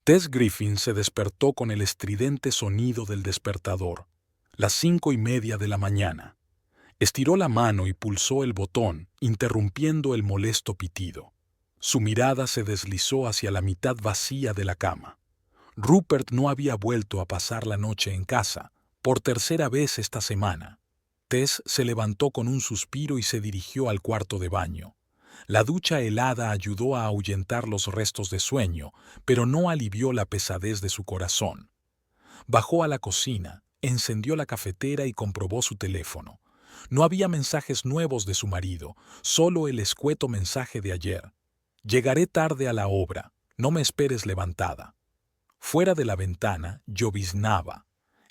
Tess Griffin se despertó con el estridente sonido del despertador. Las 5:30 de la mañana. Estiró la mano y pulsó el botón, interrumpiendo el molesto pitido. Su mirada se deslizó hacia la mitad vacía de la cama. Rupert no había vuelto a pasar la noche en casa, por tercera vez esta semana. Tess se levantó con un suspiro y se dirigió al cuarto de baño. La ducha helada ayudó a ahuyentar los restos de sueño, pero no alivió la pesadez de su corazón. Bajó a la cocina, encendió la cafetera y comprobó su teléfono. No había mensajes nuevos de su marido, solo el escueto mensaje de ayer. Llegaré tarde a la obra, no me esperes levantada. Fuera de la ventana lloviznaba.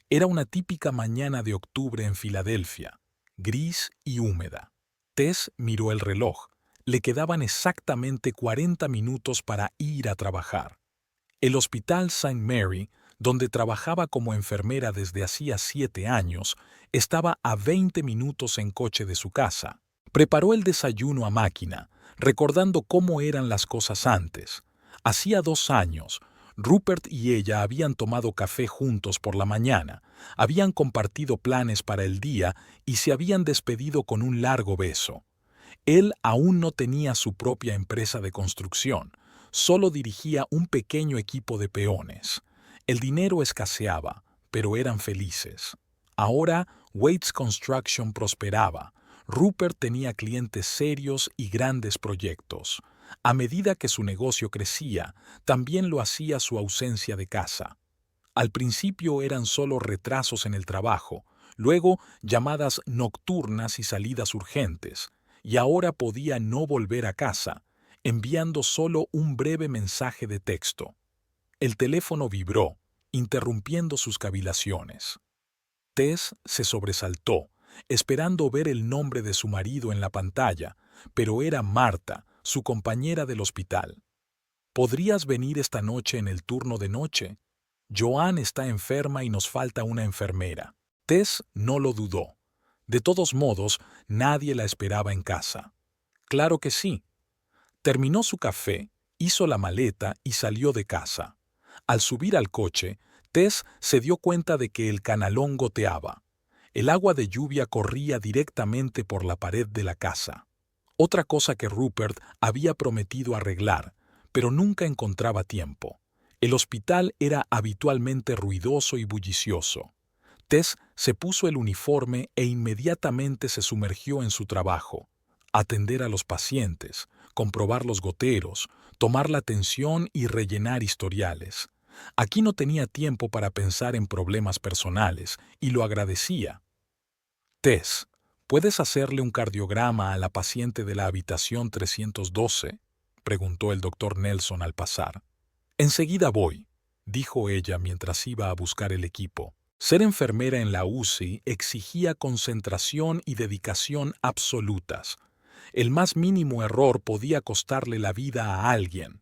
Era una típica mañana de octubre en Filadelfia, gris y húmeda. Tess miró el reloj. Le quedaban exactamente 40 minutos para ir a trabajar. El Hospital St. Mary, donde trabajaba como enfermera desde hacía 7 años, estaba a 20 minutos en coche de su casa. Preparó el desayuno a máquina, recordando cómo eran las cosas antes. Hacía 2 años, Rupert y ella habían tomado café juntos por la mañana, habían compartido planes para el día y se habían despedido con un largo beso. Él aún no tenía su propia empresa de construcción, solo dirigía un pequeño equipo de peones. El dinero escaseaba, pero eran felices. Ahora, Waits Construction prosperaba. Rupert tenía clientes serios y grandes proyectos. A medida que su negocio crecía, también lo hacía su ausencia de casa. Al principio eran solo retrasos en el trabajo, luego llamadas nocturnas y salidas urgentes, y ahora podía no volver a casa, enviando solo un breve mensaje de texto. El teléfono vibró, interrumpiendo sus cavilaciones. Tess se sobresaltó, esperando ver el nombre de su marido en la pantalla, pero era Marta, su compañera del hospital. ¿Podrías venir esta noche en el turno de noche? Joanne está enferma y nos falta una enfermera. Tess no lo dudó. De todos modos, nadie la esperaba en casa. Claro que sí. Terminó su café, hizo la maleta y salió de casa. Al subir al coche, Tess se dio cuenta de que el canalón goteaba. El agua de lluvia corría directamente por la pared de la casa. Otra cosa que Rupert había prometido arreglar, pero nunca encontraba tiempo. El hospital era habitualmente ruidoso y bullicioso. Tess se puso el uniforme e inmediatamente se sumergió en su trabajo. Atender a los pacientes, comprobar los goteros, tomar la tensión y rellenar historiales. Aquí no tenía tiempo para pensar en problemas personales, y lo agradecía. Tess, ¿puedes hacerle un cardiograma a la paciente de la habitación 312? Preguntó el doctor Nelson al pasar. Enseguida voy, dijo ella mientras iba a buscar el equipo. Ser enfermera en la UCI exigía concentración y dedicación absolutas. El más mínimo error podía costarle la vida a alguien.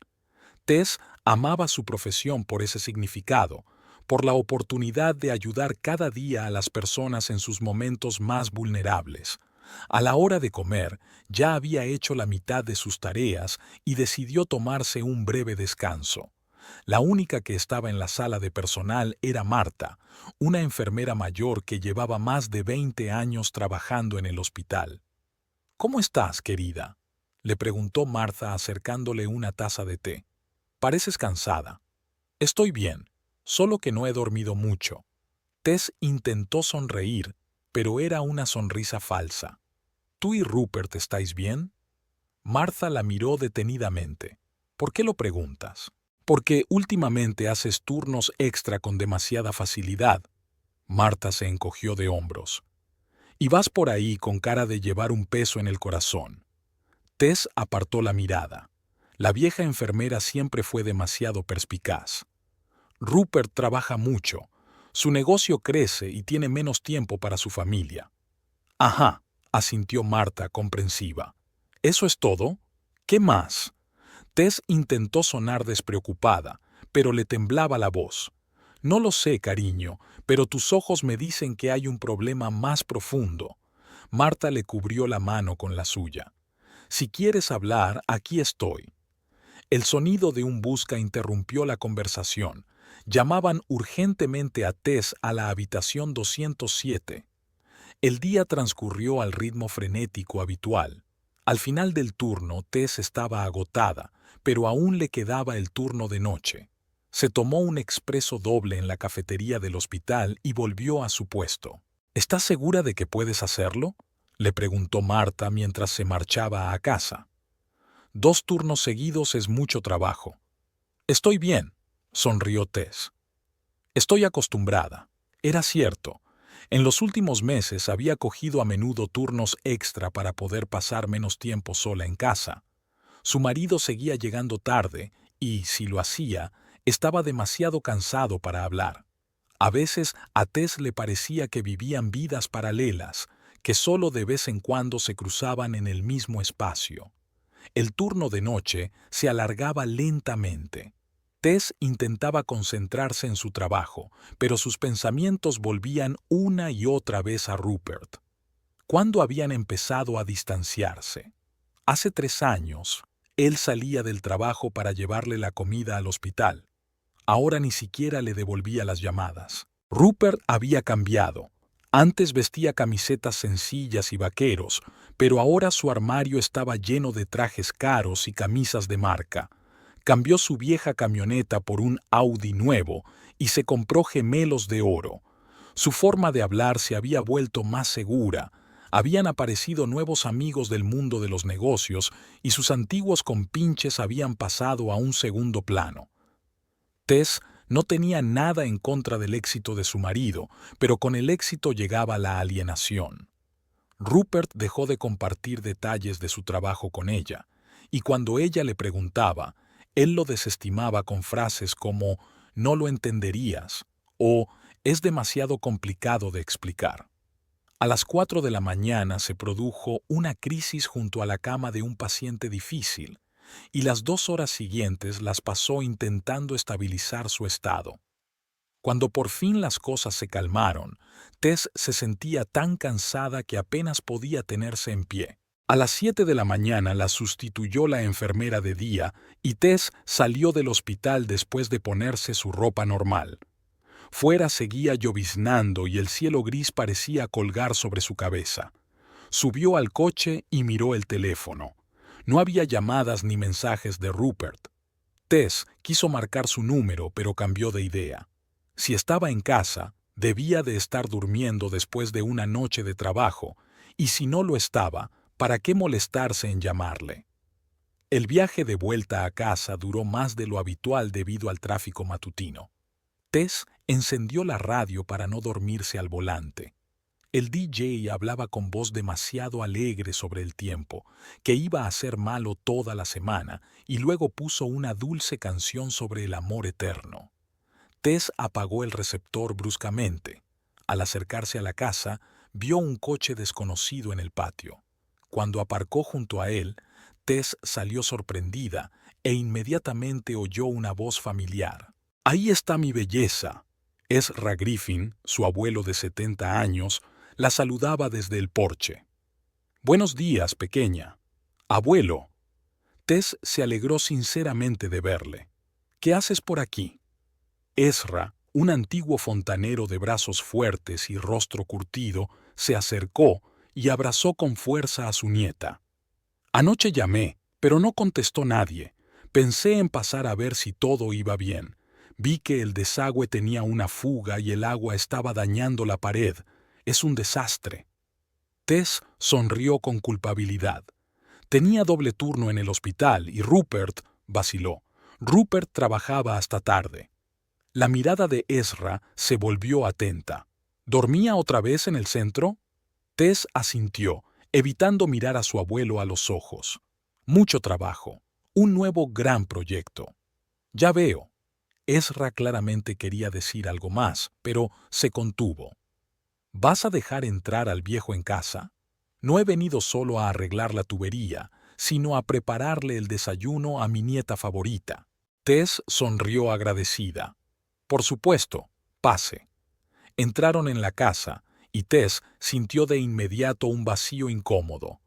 Tess amaba su profesión por ese significado, por la oportunidad de ayudar cada día a las personas en sus momentos más vulnerables. A la hora de comer, ya había hecho la mitad de sus tareas y decidió tomarse un breve descanso. La única que estaba en la sala de personal era Marta, una enfermera mayor que llevaba más de 20 años trabajando en el hospital. «¿Cómo estás, querida?», le preguntó Marta acercándole una taza de té. «Pareces cansada». «Estoy bien, solo que no he dormido mucho». Tess intentó sonreír, pero era una sonrisa falsa. «¿Tú y Rupert estáis bien?». Marta la miró detenidamente. «¿Por qué lo preguntas?». «Porque últimamente haces turnos extra con demasiada facilidad». Marta se encogió de hombros. «Y vas por ahí con cara de llevar un peso en el corazón». Tess apartó la mirada. La vieja enfermera siempre fue demasiado perspicaz. «Rupert trabaja mucho. Su negocio crece y tiene menos tiempo para su familia». «Ajá», asintió Marta comprensiva. «¿Eso es todo? ¿Qué más?». Tess intentó sonar despreocupada, pero le temblaba la voz. «No lo sé, cariño, pero tus ojos me dicen que hay un problema más profundo». Marta le cubrió la mano con la suya. «Si quieres hablar, aquí estoy». El sonido de un busca interrumpió la conversación. Llamaban urgentemente a Tess a la habitación 207. El día transcurrió al ritmo frenético habitual. Al final del turno, Tess estaba agotada, pero aún le quedaba el turno de noche. Se tomó un expreso doble en la cafetería del hospital y volvió a su puesto. ¿Estás segura de que puedes hacerlo?, le preguntó Marta mientras se marchaba a casa. 2 turnos seguidos es mucho trabajo. Estoy bien, sonrió Tess. Estoy acostumbrada. Era cierto. En los últimos meses había cogido a menudo turnos extra para poder pasar menos tiempo sola en casa. Su marido seguía llegando tarde y, si lo hacía, estaba demasiado cansado para hablar. A veces a Tess le parecía que vivían vidas paralelas, que solo de vez en cuando se cruzaban en el mismo espacio. El turno de noche se alargaba lentamente. Tess intentaba concentrarse en su trabajo, pero sus pensamientos volvían una y otra vez a Rupert. ¿Cuándo habían empezado a distanciarse? Hace 3 años, él salía del trabajo para llevarle la comida al hospital. Ahora ni siquiera le devolvía las llamadas. Rupert había cambiado. Antes vestía camisetas sencillas y vaqueros, pero ahora su armario estaba lleno de trajes caros y camisas de marca. Cambió su vieja camioneta por un Audi nuevo y se compró gemelos de oro. Su forma de hablar se había vuelto más segura. Habían aparecido nuevos amigos del mundo de los negocios y sus antiguos compinches habían pasado a un segundo plano. Tess no tenía nada en contra del éxito de su marido, pero con el éxito llegaba la alienación. Rupert dejó de compartir detalles de su trabajo con ella, y cuando ella le preguntaba, él lo desestimaba con frases como «no lo entenderías» o «es demasiado complicado de explicar». A las 4 de la mañana se produjo una crisis junto a la cama de un paciente difícil, y las 2 horas siguientes las pasó intentando estabilizar su estado. Cuando por fin las cosas se calmaron, Tess se sentía tan cansada que apenas podía tenerse en pie. A las 7 de la mañana la sustituyó la enfermera de día y Tess salió del hospital después de ponerse su ropa normal. Fuera seguía lloviznando y el cielo gris parecía colgar sobre su cabeza. Subió al coche y miró el teléfono. No había llamadas ni mensajes de Rupert. Tess quiso marcar su número, pero cambió de idea. Si estaba en casa, debía de estar durmiendo después de una noche de trabajo, y si no lo estaba, ¿para qué molestarse en llamarle? El viaje de vuelta a casa duró más de lo habitual debido al tráfico matutino. Tess encendió la radio para no dormirse al volante. El DJ hablaba con voz demasiado alegre sobre el tiempo, que iba a ser malo toda la semana, y luego puso una dulce canción sobre el amor eterno. Tess apagó el receptor bruscamente. Al acercarse a la casa, vio un coche desconocido en el patio. Cuando aparcó junto a él, Tess salió sorprendida e inmediatamente oyó una voz familiar. «Ahí está mi belleza». Ezra Griffin, su abuelo de 70 años, la saludaba desde el porche. «Buenos días, pequeña». «Abuelo». Tess se alegró sinceramente de verle. «¿Qué haces por aquí?» Ezra, un antiguo fontanero de brazos fuertes y rostro curtido, se acercó y abrazó con fuerza a su nieta. «Anoche llamé, pero no contestó nadie. Pensé en pasar a ver si todo iba bien. Vi que el desagüe tenía una fuga y el agua estaba dañando la pared. Es un desastre». Tess sonrió con culpabilidad. Tenía doble turno en el hospital y Rupert vaciló. Rupert trabajaba hasta tarde. La mirada de Ezra se volvió atenta. ¿Dormía otra vez en el centro? Tess asintió, evitando mirar a su abuelo a los ojos. Mucho trabajo. Un nuevo gran proyecto. Ya veo. Ezra claramente quería decir algo más, pero se contuvo. ¿Vas a dejar entrar al viejo en casa? No he venido solo a arreglar la tubería, sino a prepararle el desayuno a mi nieta favorita. Tess sonrió agradecida. Por supuesto, pase. Entraron en la casa, y Tess sintió de inmediato un vacío incómodo.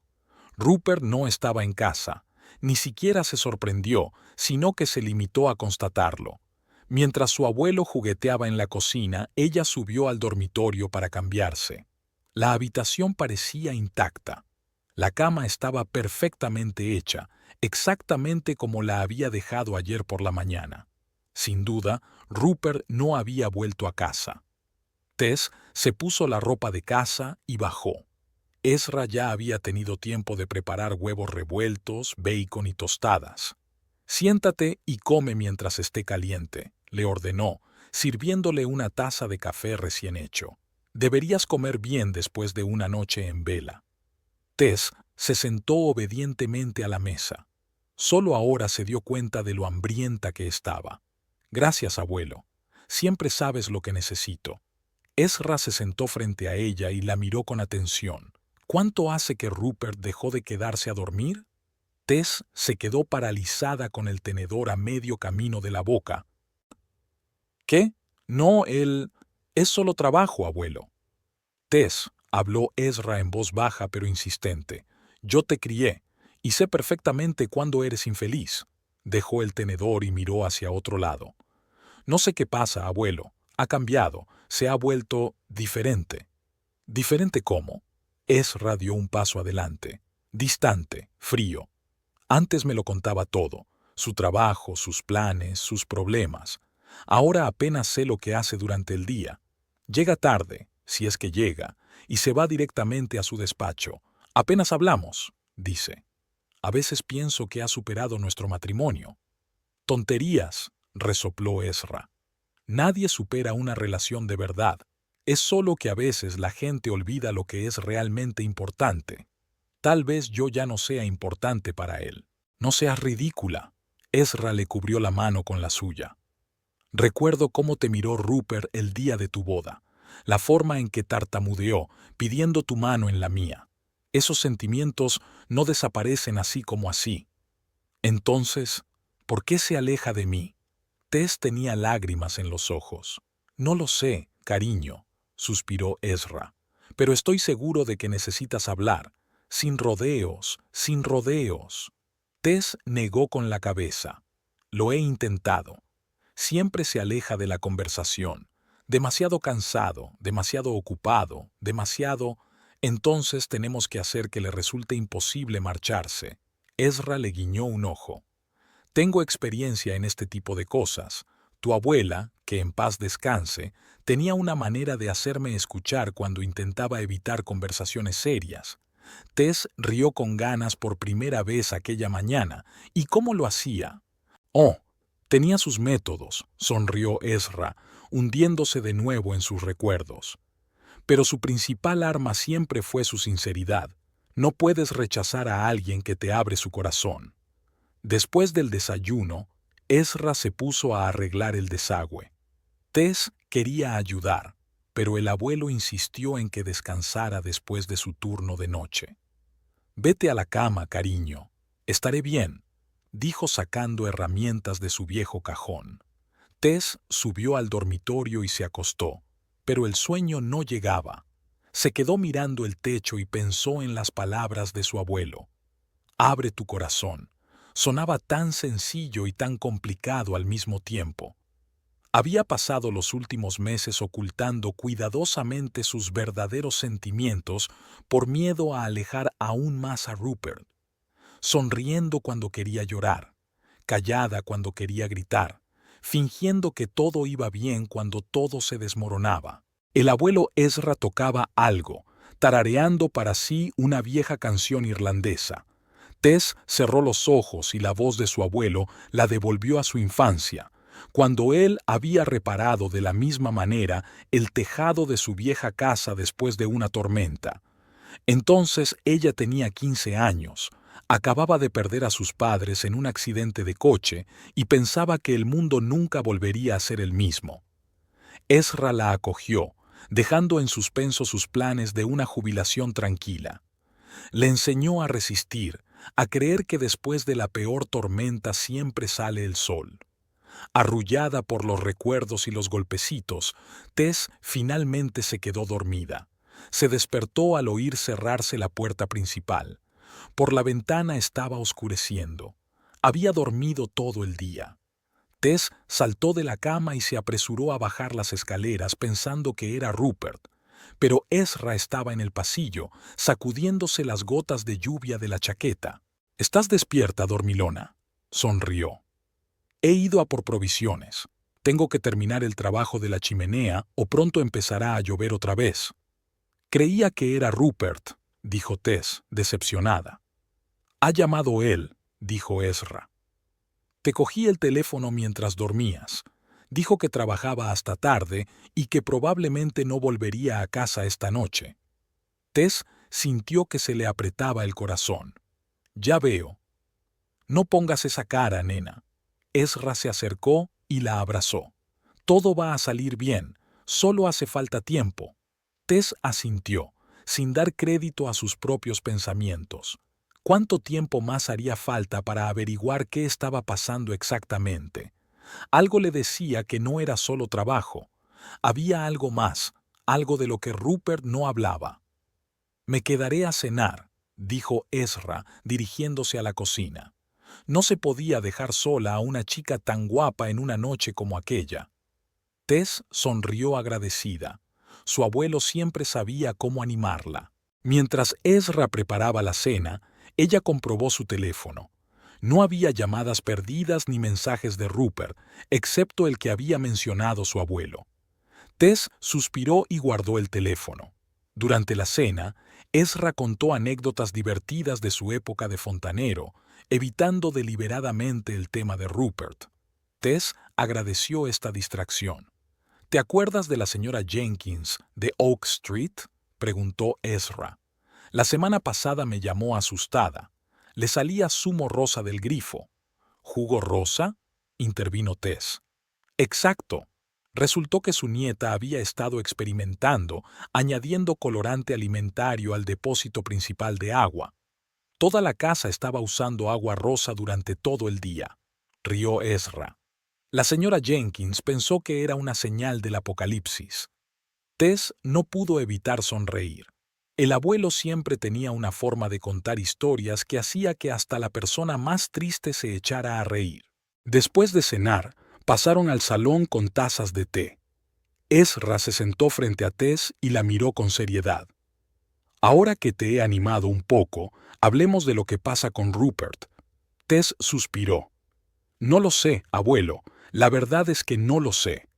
Rupert no estaba en casa. ni siquiera se sorprendió, sino que se limitó a constatarlo. Mientras su abuelo jugueteaba en la cocina, ella subió al dormitorio para cambiarse. La habitación parecía intacta. La cama estaba perfectamente hecha, exactamente como la había dejado ayer por la mañana. Sin duda, Rupert no había vuelto a casa. Tess se puso la ropa de casa y bajó. Ezra ya había tenido tiempo de preparar huevos revueltos, bacon y tostadas. «Siéntate y come mientras esté caliente», le ordenó, sirviéndole una taza de café recién hecho. «Deberías comer bien después de una noche en vela». Tess se sentó obedientemente a la mesa. Solo ahora se dio cuenta de lo hambrienta que estaba. «Gracias, abuelo. Siempre sabes lo que necesito». Ezra se sentó frente a ella y la miró con atención. ¿Cuánto hace que Rupert dejó de quedarse a dormir? Tess se quedó paralizada con el tenedor a medio camino de la boca. «¿Qué? No, él... Es solo trabajo, abuelo». «Tess», habló Ezra en voz baja pero insistente, «yo te crié, y sé perfectamente cuándo eres infeliz». Dejó el tenedor y miró hacia otro lado. «No sé qué pasa, abuelo. Ha cambiado, se ha vuelto diferente». «¿Diferente cómo?» Ezra dio un paso adelante, distante, frío. Antes me lo contaba todo, su trabajo, sus planes, sus problemas. Ahora apenas sé lo que hace durante el día. Llega tarde, si es que llega, y se va directamente a su despacho. «Apenas hablamos», dice. «A veces pienso que ha superado nuestro matrimonio». «Tonterías», resopló Ezra. «Nadie supera una relación de verdad. Es solo que a veces la gente olvida lo que es realmente importante. Tal vez yo ya no sea importante para él». «No seas ridícula». Ezra le cubrió la mano con la suya. «Recuerdo cómo te miró Rupert el día de tu boda, la forma en que tartamudeó, pidiendo tu mano en la mía. Esos sentimientos no desaparecen así como así. Entonces, ¿por qué se aleja de mí?» Tess tenía lágrimas en los ojos. «No lo sé, cariño», suspiró Ezra, «pero estoy seguro de que necesitas hablar. Sin rodeos, sin rodeos». Tess negó con la cabeza. «Lo he intentado. Siempre se aleja de la conversación. Demasiado cansado, demasiado ocupado, demasiado... Entonces tenemos que hacer que le resulte imposible marcharse». Ezra le guiñó un ojo. «Tengo experiencia en este tipo de cosas. Tu abuela, que en paz descanse, tenía una manera de hacerme escuchar cuando intentaba evitar conversaciones serias». Tess rió con ganas por primera vez aquella mañana. ¿Y cómo lo hacía? «Oh, tenía sus métodos», sonrió Ezra, hundiéndose de nuevo en sus recuerdos. «Pero su principal arma siempre fue su sinceridad. No puedes rechazar a alguien que te abre su corazón». Después del desayuno, Ezra se puso a arreglar el desagüe. Tess quería ayudar, pero el abuelo insistió en que descansara después de su turno de noche. «Vete a la cama, cariño. Estaré bien», dijo sacando herramientas de su viejo cajón. Tess subió al dormitorio y se acostó, pero el sueño no llegaba. Se quedó mirando el techo y pensó en las palabras de su abuelo. «Abre tu corazón». Sonaba tan sencillo y tan complicado al mismo tiempo. Había pasado los últimos meses ocultando cuidadosamente sus verdaderos sentimientos por miedo a alejar aún más a Rupert. Sonriendo cuando quería llorar, callada cuando quería gritar, fingiendo que todo iba bien cuando todo se desmoronaba. El abuelo Ezra tocaba algo, tarareando para sí una vieja canción irlandesa. Tess cerró los ojos y la voz de su abuelo la devolvió a su infancia, cuando él había reparado de la misma manera el tejado de su vieja casa después de una tormenta. Entonces ella tenía 15 años, acababa de perder a sus padres en un accidente de coche y pensaba que el mundo nunca volvería a ser el mismo. Ezra la acogió, dejando en suspenso sus planes de una jubilación tranquila. Le enseñó a resistir, a creer que después de la peor tormenta siempre sale el sol. Arrullada por los recuerdos y los golpecitos, Tess finalmente se quedó dormida. Se despertó al oír cerrarse la puerta principal. Por la ventana estaba oscureciendo. Había dormido todo el día. Tess saltó de la cama y se apresuró a bajar las escaleras pensando que era Rupert, pero Ezra estaba en el pasillo, sacudiéndose las gotas de lluvia de la chaqueta. «¿Estás despierta, dormilona?», sonrió. «He ido a por provisiones. Tengo que terminar el trabajo de la chimenea o pronto empezará a llover otra vez». «Creía que era Rupert», dijo Tess, decepcionada. «Ha llamado él», dijo Ezra. «Te cogí el teléfono mientras dormías. Dijo que trabajaba hasta tarde y que probablemente no volvería a casa esta noche». Tess sintió que se le apretaba el corazón. «Ya veo». «No pongas esa cara, nena». Ezra se acercó y la abrazó. «Todo va a salir bien, solo hace falta tiempo». Tess asintió, sin dar crédito a sus propios pensamientos. ¿Cuánto tiempo más haría falta para averiguar qué estaba pasando exactamente? Algo le decía que no era solo trabajo. Había algo más, algo de lo que Rupert no hablaba. «Me quedaré a cenar», dijo Ezra, dirigiéndose a la cocina. No se podía dejar sola a una chica tan guapa en una noche como aquella. Tess sonrió agradecida. Su abuelo siempre sabía cómo animarla. Mientras Ezra preparaba la cena, ella comprobó su teléfono. No había llamadas perdidas ni mensajes de Rupert, excepto el que había mencionado su abuelo. Tess suspiró y guardó el teléfono. Durante la cena, Ezra contó anécdotas divertidas de su época de fontanero, evitando deliberadamente el tema de Rupert. Tess agradeció esta distracción. «¿Te acuerdas de la señora Jenkins de Oak Street?», preguntó Ezra. «La semana pasada me llamó asustada. Le salía zumo rosa del grifo». «¿Jugo rosa?», intervino Tess. «Exacto. Resultó que su nieta había estado experimentando, añadiendo colorante alimentario al depósito principal de agua. Toda la casa estaba usando agua rosa durante todo el día», rió Ezra. La señora Jenkins pensó que era una señal del apocalipsis. Tess no pudo evitar sonreír. El abuelo siempre tenía una forma de contar historias que hacía que hasta la persona más triste se echara a reír. Después de cenar, pasaron al salón con tazas de té. Ezra se sentó frente a Tess y la miró con seriedad. «Ahora que te he animado un poco, hablemos de lo que pasa con Rupert». Tess suspiró. «No lo sé, abuelo. La verdad es que no lo sé».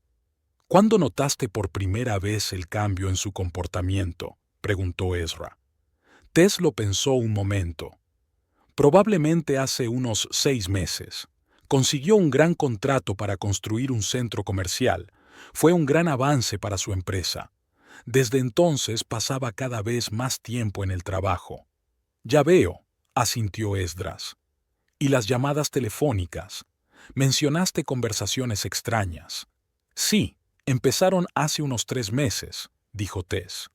«¿Cuándo notaste por primera vez el cambio en su comportamiento?», preguntó Ezra. Tess lo pensó un momento. «Probablemente hace unos 6 meses. Consiguió un gran contrato para construir un centro comercial. Fue un gran avance para su empresa. Desde entonces pasaba cada vez más tiempo en el trabajo». «Ya veo», asintió Esdras. «¿Y las llamadas telefónicas? Mencionaste conversaciones extrañas». «Sí, empezaron hace unos 3 meses», dijo Tess.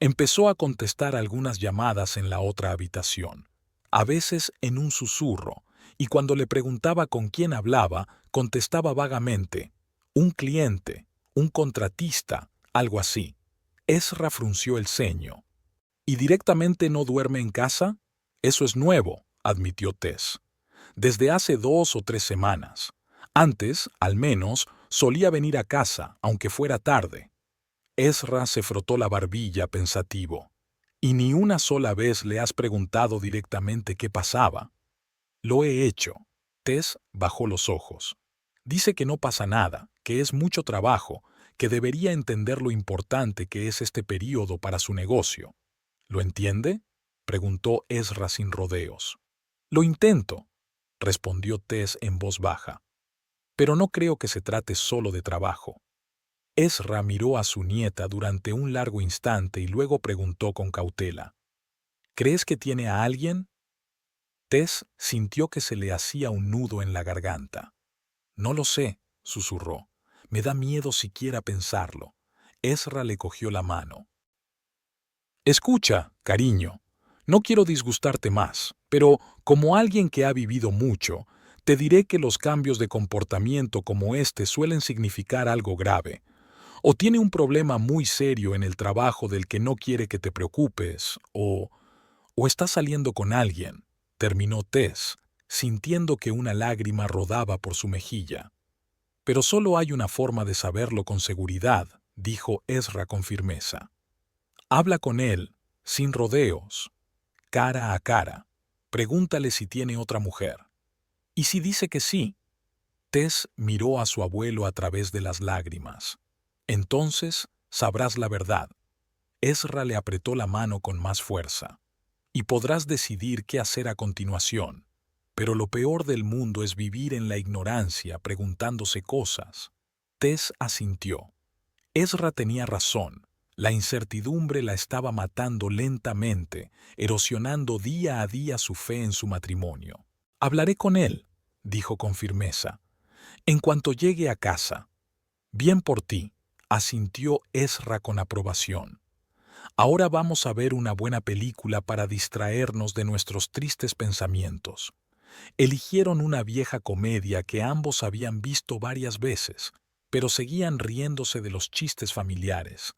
Empezó a contestar algunas llamadas en la otra habitación, a veces en un susurro, y cuando le preguntaba con quién hablaba, contestaba vagamente: «Un cliente, un contratista, algo así». Ezra frunció el ceño. «¿Y directamente no duerme en casa?». «Eso es nuevo», admitió Tess. «Desde hace 2 o 3 semanas. Antes, al menos, solía venir a casa, aunque fuera tarde». Ezra se frotó la barbilla pensativo. «¿Y ni una sola vez le has preguntado directamente qué pasaba?». «Lo he hecho». Tess bajó los ojos. «Dice que no pasa nada, que es mucho trabajo, que debería entender lo importante que es este período para su negocio». «¿Lo entiende?», preguntó Ezra sin rodeos. «Lo intento», respondió Tess en voz baja. «Pero no creo que se trate solo de trabajo». Ezra miró a su nieta durante un largo instante y luego preguntó con cautela: «¿Crees que tiene a alguien?». Tess sintió que se le hacía un nudo en la garganta. «No lo sé», susurró. «Me da miedo siquiera pensarlo». Ezra le cogió la mano. «Escucha, cariño, no quiero disgustarte más, pero como alguien que ha vivido mucho, te diré que los cambios de comportamiento como este suelen significar algo grave. O tiene un problema muy serio en el trabajo del que no quiere que te preocupes, o ¿O estás saliendo con alguien?, terminó Tess, sintiendo que una lágrima rodaba por su mejilla. Pero solo hay una forma de saberlo con seguridad, dijo Ezra con firmeza. Habla con él, sin rodeos, cara a cara. Pregúntale si tiene otra mujer. ¿Y si dice que sí? Tess miró a su abuelo a través de las lágrimas. Entonces sabrás la verdad. Ezra le apretó la mano con más fuerza. Y podrás decidir qué hacer a continuación. Pero lo peor del mundo es vivir en la ignorancia preguntándose cosas. Tess asintió. Ezra tenía razón. La incertidumbre la estaba matando lentamente, erosionando día a día su fe en su matrimonio. Hablaré con él, dijo con firmeza, en cuanto llegue a casa. Bien por ti, asintió Ezra con aprobación. Ahora vamos a ver una buena película para distraernos de nuestros tristes pensamientos. Eligieron una vieja comedia que ambos habían visto varias veces, pero seguían riéndose de los chistes familiares.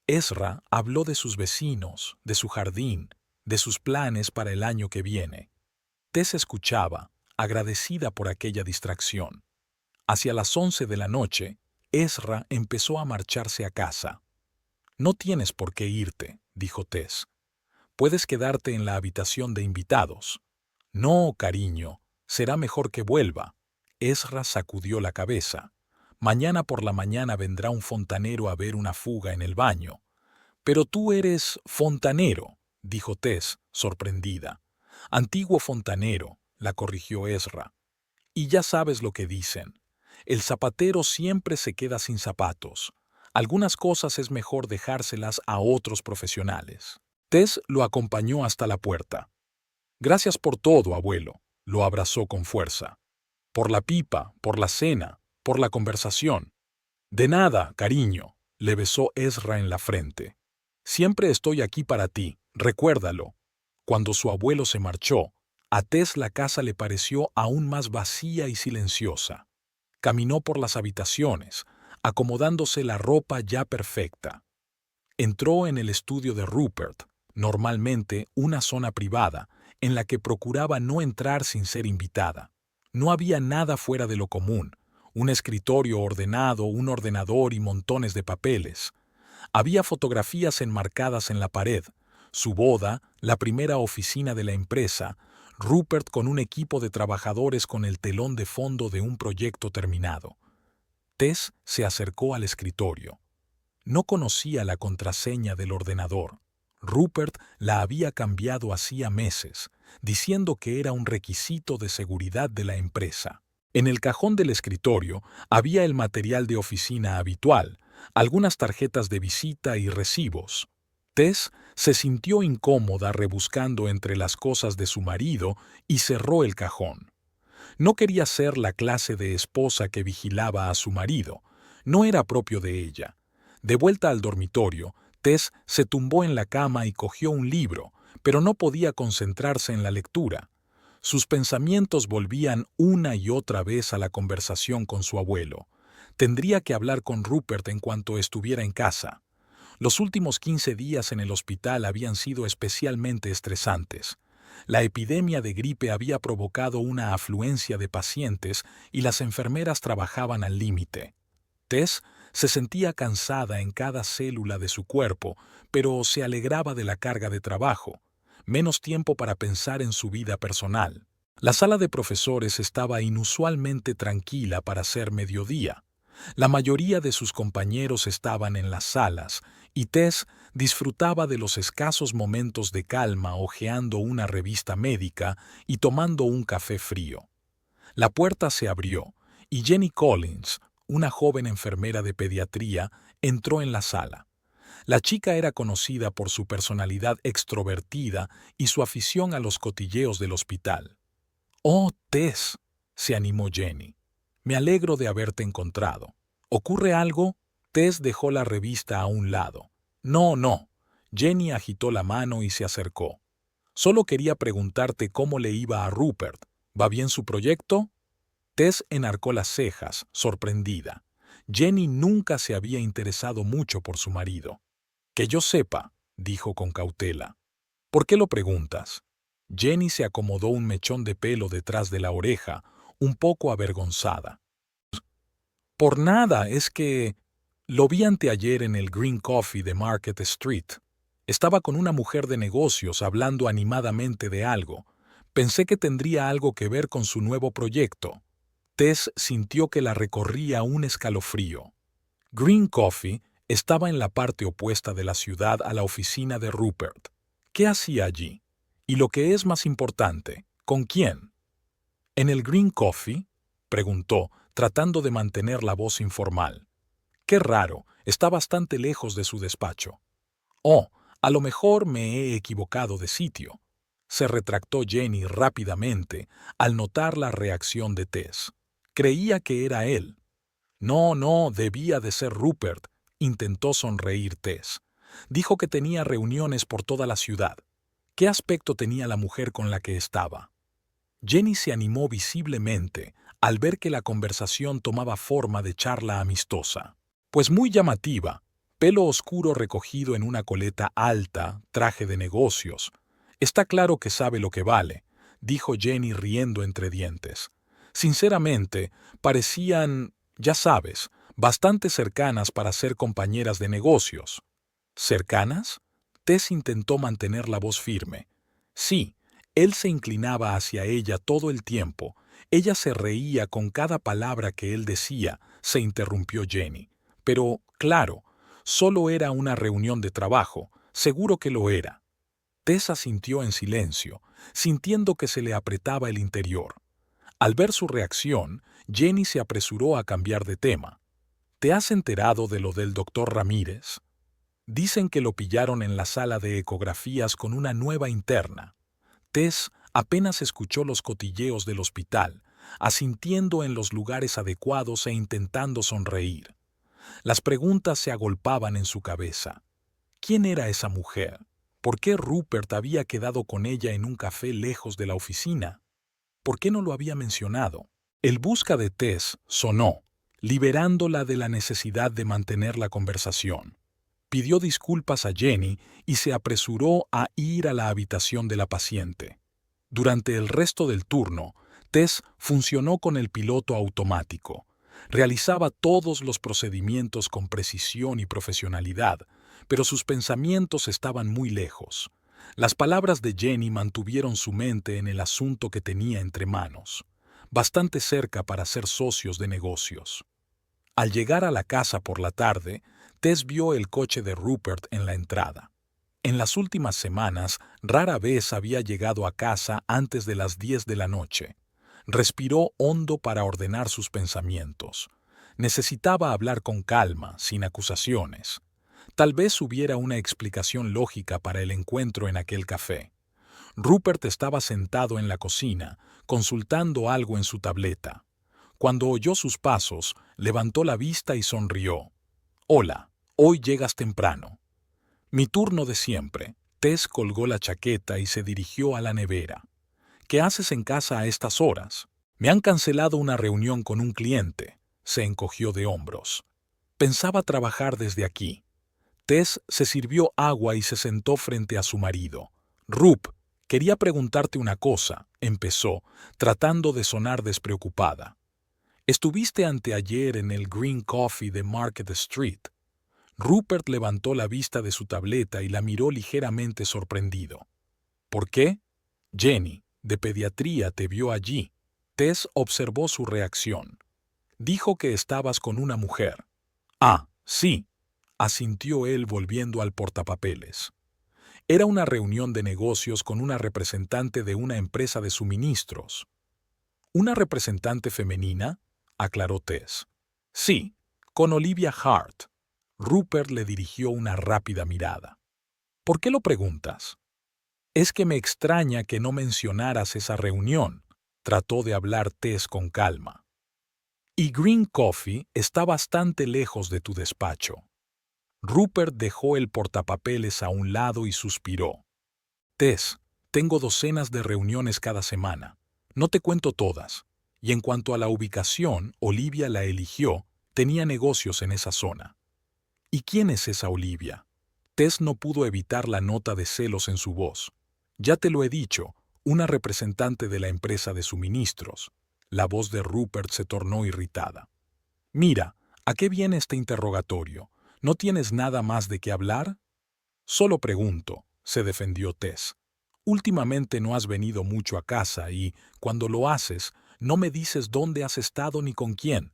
Ezra habló de sus vecinos, de su jardín, de sus planes para el año que viene. Tess escuchaba, agradecida por aquella distracción. Hacia las 11 de la noche, Ezra empezó a marcharse a casa. No tienes por qué irte, dijo Tess. Puedes quedarte en la habitación de invitados. No, cariño, será mejor que vuelva. Ezra sacudió la cabeza. Mañana por la mañana vendrá un fontanero a ver una fuga en el baño. Pero tú eres fontanero, dijo Tess, sorprendida. Antiguo fontanero, la corrigió Ezra. Y ya sabes lo que dicen. El zapatero siempre se queda sin zapatos. Algunas cosas es mejor dejárselas a otros profesionales. Tess lo acompañó hasta la puerta. Gracias por todo, abuelo, lo abrazó con fuerza. Por la pipa, por la cena, por la conversación. De nada, cariño, le besó Ezra en la frente. Siempre estoy aquí para ti, recuérdalo. Cuando su abuelo se marchó, a Tess la casa le pareció aún más vacía y silenciosa. Caminó por las habitaciones, acomodándose la ropa ya perfecta. Entró en el estudio de Rupert, normalmente una zona privada, en la que procuraba no entrar sin ser invitada. No había nada fuera de lo común, un escritorio ordenado, un ordenador y montones de papeles. Había fotografías enmarcadas en la pared, su boda, la primera oficina de la empresa, Rupert con un equipo de trabajadores con el telón de fondo de un proyecto terminado. Tess se acercó al escritorio. No conocía la contraseña del ordenador. Rupert la había cambiado hacía meses, diciendo que era un requisito de seguridad de la empresa. En el cajón del escritorio había el material de oficina habitual, algunas tarjetas de visita y recibos. Tess se sintió incómoda rebuscando entre las cosas de su marido y cerró el cajón. No quería ser la clase de esposa que vigilaba a su marido. No era propio de ella. De vuelta al dormitorio, Tess se tumbó en la cama y cogió un libro, pero no podía concentrarse en la lectura. Sus pensamientos volvían una y otra vez a la conversación con su abuelo. Tendría que hablar con Rupert en cuanto estuviera en casa. Los últimos 15 días en el hospital habían sido especialmente estresantes. La epidemia de gripe había provocado una afluencia de pacientes y las enfermeras trabajaban al límite. Tess se sentía cansada en cada célula de su cuerpo, pero se alegraba de la carga de trabajo. Menos tiempo para pensar en su vida personal. La sala de profesores estaba inusualmente tranquila para ser mediodía. La mayoría de sus compañeros estaban en las salas, y Tess disfrutaba de los escasos momentos de calma hojeando una revista médica y tomando un café frío. La puerta se abrió, y Jenny Collins, una joven enfermera de pediatría, entró en la sala. La chica era conocida por su personalidad extrovertida y su afición a los cotilleos del hospital. «Oh, Tess», se animó Jenny. «Me alegro de haberte encontrado. ¿Ocurre algo?» Tess dejó la revista a un lado. «No, no». Jenny agitó la mano y se acercó. «Solo quería preguntarte cómo le iba a Rupert. ¿Va bien su proyecto?» Tess enarcó las cejas, sorprendida. Jenny nunca se había interesado mucho por su marido. «Que yo sepa», dijo con cautela. ¿Por qué lo preguntas? Jenny se acomodó un mechón de pelo detrás de la oreja, un poco avergonzada. Por nada, es que lo vi anteayer en el Green Coffee de Market Street. Estaba con una mujer de negocios hablando animadamente de algo. Pensé que tendría algo que ver con su nuevo proyecto. Tess sintió que la recorría un escalofrío. Green Coffee estaba en la parte opuesta de la ciudad a la oficina de Rupert. ¿Qué hacía allí? Y lo que es más importante, ¿con quién? ¿En el Green Coffee?, preguntó, tratando de mantener la voz informal. Qué raro, está bastante lejos de su despacho. Oh, a lo mejor me he equivocado de sitio. Se retractó Jenny rápidamente al notar la reacción de Tess. Creía que era él. No, no, debía de ser Rupert, intentó sonreír Tess. Dijo que tenía reuniones por toda la ciudad. ¿Qué aspecto tenía la mujer con la que estaba? Jenny se animó visiblemente al ver que la conversación tomaba forma de charla amistosa. Pues muy llamativa, pelo oscuro recogido en una coleta alta, traje de negocios. Está claro que sabe lo que vale, dijo Jenny riendo entre dientes. Sinceramente, parecían, ya sabes, bastante cercanas para ser compañeras de negocios. ¿Cercanas? Tess intentó mantener la voz firme. Sí, él se inclinaba hacia ella todo el tiempo. Ella se reía con cada palabra que él decía, se interrumpió Jenny. Pero, claro, solo era una reunión de trabajo, seguro que lo era. Tess asintió en silencio, sintiendo que se le apretaba el interior. Al ver su reacción, Jenny se apresuró a cambiar de tema. ¿Te has enterado de lo del doctor Ramírez? Dicen que lo pillaron en la sala de ecografías con una nueva interna. Tess apenas escuchó los cotilleos del hospital, asintiendo en los lugares adecuados e intentando sonreír. Las preguntas se agolpaban en su cabeza. ¿Quién era esa mujer? ¿Por qué Rupert había quedado con ella en un café lejos de la oficina? ¿Por qué no lo había mencionado? El busca de Tess sonó, liberándola de la necesidad de mantener la conversación. Pidió disculpas a Jenny y se apresuró a ir a la habitación de la paciente. Durante el resto del turno, Tess funcionó con el piloto automático. Realizaba todos los procedimientos con precisión y profesionalidad, pero sus pensamientos estaban muy lejos. Las palabras de Jenny mantuvieron su mente en el asunto que tenía entre manos, bastante cerca para ser socios de negocios. Al llegar a la casa por la tarde, Tess vio el coche de Rupert en la entrada. En las últimas semanas, rara vez había llegado a casa antes de las 10 de la noche. Respiró hondo para ordenar sus pensamientos. Necesitaba hablar con calma, sin acusaciones. Tal vez hubiera una explicación lógica para el encuentro en aquel café. Rupert estaba sentado en la cocina, consultando algo en su tableta. Cuando oyó sus pasos, levantó la vista y sonrió. «Hola, hoy llegas temprano». «Mi turno de siempre». Tess colgó la chaqueta y se dirigió a la nevera. «¿Qué haces en casa a estas horas?» «Me han cancelado una reunión con un cliente». Se encogió de hombros. «Pensaba trabajar desde aquí». Tess se sirvió agua y se sentó frente a su marido. «Rup, quería preguntarte una cosa», empezó, tratando de sonar despreocupada. «¿Estuviste anteayer en el Green Coffee de Market Street?» Rupert levantó la vista de su tableta y la miró ligeramente sorprendido. «¿Por qué?» «Jenny, de pediatría, te vio allí». Tess observó su reacción. «Dijo que estabas con una mujer». «Ah, sí», asintió él volviendo al portapapeles. Era una reunión de negocios con una representante de una empresa de suministros. «¿Una representante femenina?», aclaró Tess. «Sí, con Olivia Hart». Rupert le dirigió una rápida mirada. «¿Por qué lo preguntas?» «Es que me extraña que no mencionaras esa reunión», trató de hablar Tess con calma. «Y Green Coffee está bastante lejos de tu despacho». Rupert dejó el portapapeles a un lado y suspiró. «Tess, tengo docenas de reuniones cada semana. No te cuento todas. Y en cuanto a la ubicación, Olivia la eligió, tenía negocios en esa zona». «¿Y quién es esa Olivia?» Tess no pudo evitar la nota de celos en su voz. Ya te lo he dicho, una representante de la empresa de suministros. La voz de Rupert se tornó irritada. Mira, ¿a qué viene este interrogatorio? ¿No tienes nada más de qué hablar? Solo pregunto, se defendió Tess. Últimamente no has venido mucho a casa y, cuando lo haces, no me dices dónde has estado ni con quién.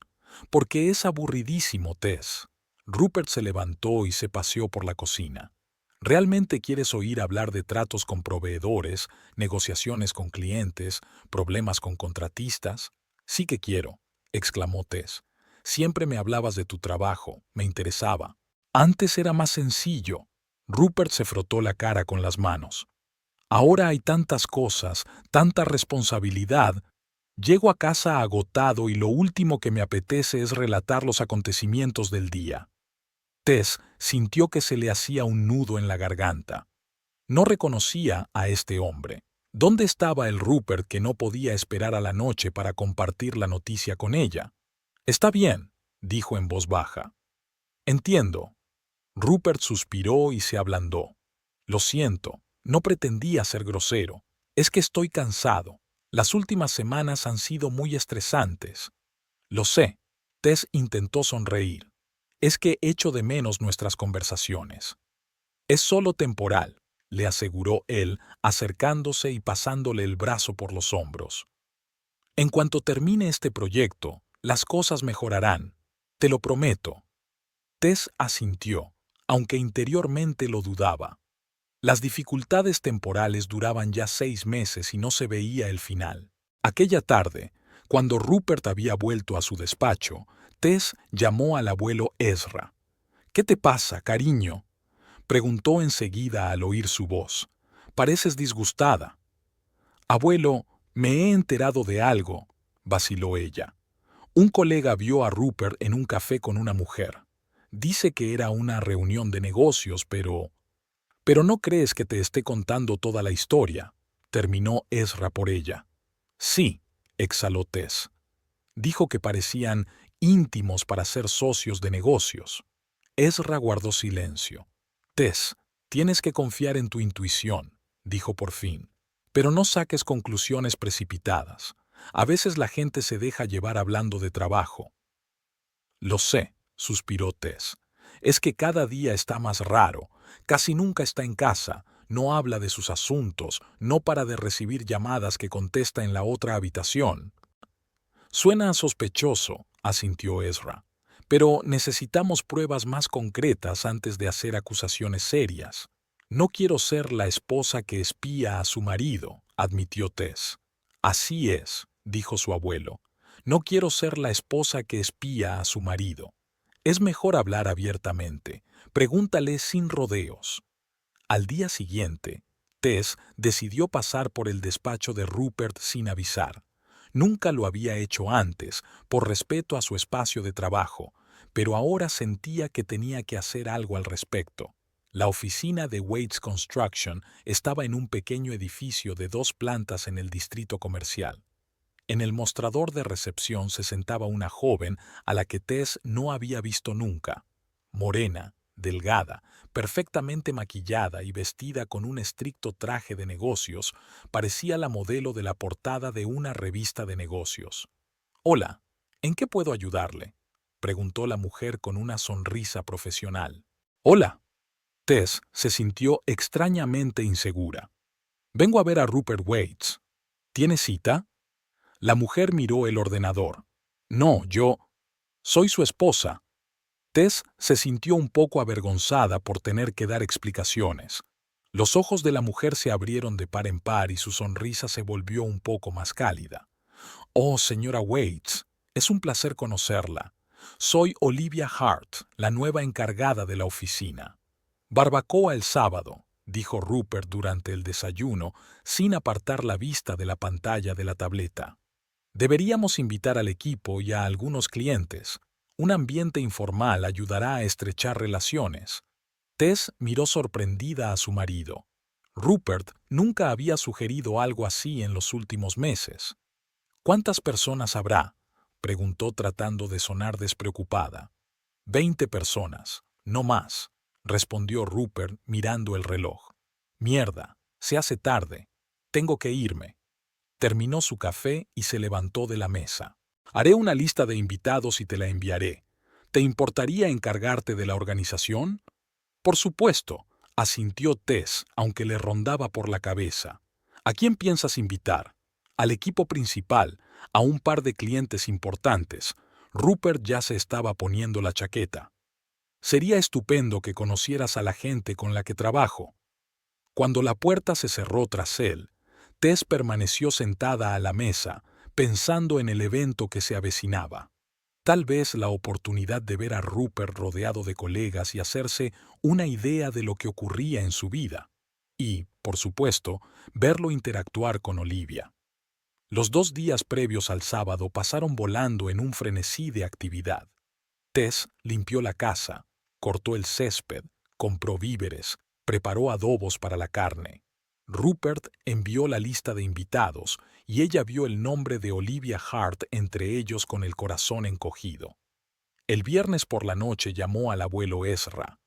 Porque es aburridísimo, Tess. Rupert se levantó y se paseó por la cocina. ¿Realmente quieres oír hablar de tratos con proveedores, negociaciones con clientes, problemas con contratistas? Sí que quiero, exclamó Tess. Siempre me hablabas de tu trabajo, me interesaba. Antes era más sencillo. Rupert se frotó la cara con las manos. Ahora hay tantas cosas, tanta responsabilidad. Llego a casa agotado y lo último que me apetece es relatar los acontecimientos del día. Tess sintió que se le hacía un nudo en la garganta. No reconocía a este hombre. ¿Dónde estaba el Rupert que no podía esperar a la noche para compartir la noticia con ella? Está bien, dijo en voz baja. Entiendo. Rupert suspiró y se ablandó. Lo siento, no pretendía ser grosero. Es que estoy cansado. Las últimas semanas han sido muy estresantes. Lo sé. Tess intentó sonreír. Es que echo de menos nuestras conversaciones. Es solo temporal, le aseguró él, acercándose y pasándole el brazo por los hombros. En cuanto termine este proyecto, las cosas mejorarán. Te lo prometo. Tess asintió, aunque interiormente lo dudaba. Las dificultades temporales duraban ya 6 meses y no se veía el final. Aquella tarde, cuando Rupert había vuelto a su despacho, Tess llamó al abuelo Ezra. «¿Qué te pasa, cariño?», preguntó enseguida al oír su voz. «Pareces disgustada». «Abuelo, me he enterado de algo», vaciló ella. «Un colega vio a Rupert en un café con una mujer. Dice que era una reunión de negocios, pero... «Pero no crees que te esté contando toda la historia», terminó Ezra por ella. «Sí», exhaló Tess. Dijo que parecían íntimos para ser socios de negocios. Ezra guardó silencio. «Tess, tienes que confiar en tu intuición», dijo por fin. «Pero no saques conclusiones precipitadas. A veces la gente se deja llevar hablando de trabajo». «Lo sé», suspiró Tess. «Es que cada día está más raro. Casi nunca está en casa, no habla de sus asuntos, no para de recibir llamadas que contesta en la otra habitación». «Suena sospechoso», asintió Ezra. «Pero necesitamos pruebas más concretas antes de hacer acusaciones serias». «No quiero ser la esposa que espía a su marido», admitió Tess. «Así es», dijo su abuelo. «No quiero ser la esposa que espía a su marido. Es mejor hablar abiertamente. Pregúntale sin rodeos». Al día siguiente, Tess decidió pasar por el despacho de Rupert sin avisar. Nunca lo había hecho antes, por respeto a su espacio de trabajo, pero ahora sentía que tenía que hacer algo al respecto. La oficina de Waits Construction estaba en un pequeño edificio de 2 plantas en el distrito comercial. En el mostrador de recepción se sentaba una joven a la que Tess no había visto nunca. Morena, delgada, perfectamente maquillada y vestida con un estricto traje de negocios, parecía la modelo de la portada de una revista de negocios. «Hola, ¿en qué puedo ayudarle?», preguntó la mujer con una sonrisa profesional. «Hola». Tess se sintió extrañamente insegura. «Vengo a ver a Rupert Waits. ¿Tiene cita?». La mujer miró el ordenador. «No, yo... soy su esposa». Tess se sintió un poco avergonzada por tener que dar explicaciones. Los ojos de la mujer se abrieron de par en par y su sonrisa se volvió un poco más cálida. «Oh, señora Waits, es un placer conocerla. Soy Olivia Hart, la nueva encargada de la oficina». «Barbacoa el sábado», dijo Rupert durante el desayuno, sin apartar la vista de la pantalla de la tableta. «Deberíamos invitar al equipo y a algunos clientes. Un ambiente informal ayudará a estrechar relaciones». Tess miró sorprendida a su marido. Rupert nunca había sugerido algo así en los últimos meses. «¿Cuántas personas habrá?», preguntó tratando de sonar despreocupada. «20 personas, no más», respondió Rupert mirando el reloj. «Mierda, Se hace tarde. Tengo que irme. Terminó su café y se levantó de la mesa. Haré una lista de invitados y te la enviaré. ¿Te importaría encargarte de la organización? Por supuesto, asintió Tess, aunque le rondaba por la cabeza. ¿A quién piensas invitar? Al equipo principal, a un par de clientes importantes. Rupert ya se estaba poniendo la chaqueta. Sería estupendo que conocieras a la gente con la que trabajo. Cuando la puerta se cerró tras él, Tess permaneció sentada a la mesa, pensando en el evento que se avecinaba. Tal vez la oportunidad de ver a Rupert rodeado de colegas y hacerse una idea de lo que ocurría en su vida. Y, por supuesto, verlo interactuar con Olivia. Los 2 días previos al sábado pasaron volando en un frenesí de actividad. Tess limpió la casa, cortó el césped, compró víveres, preparó adobos para la carne. Rupert envió la lista de invitados y ella vio el nombre de Olivia Hart entre ellos con el corazón encogido. El viernes por la noche llamó al abuelo Ezra.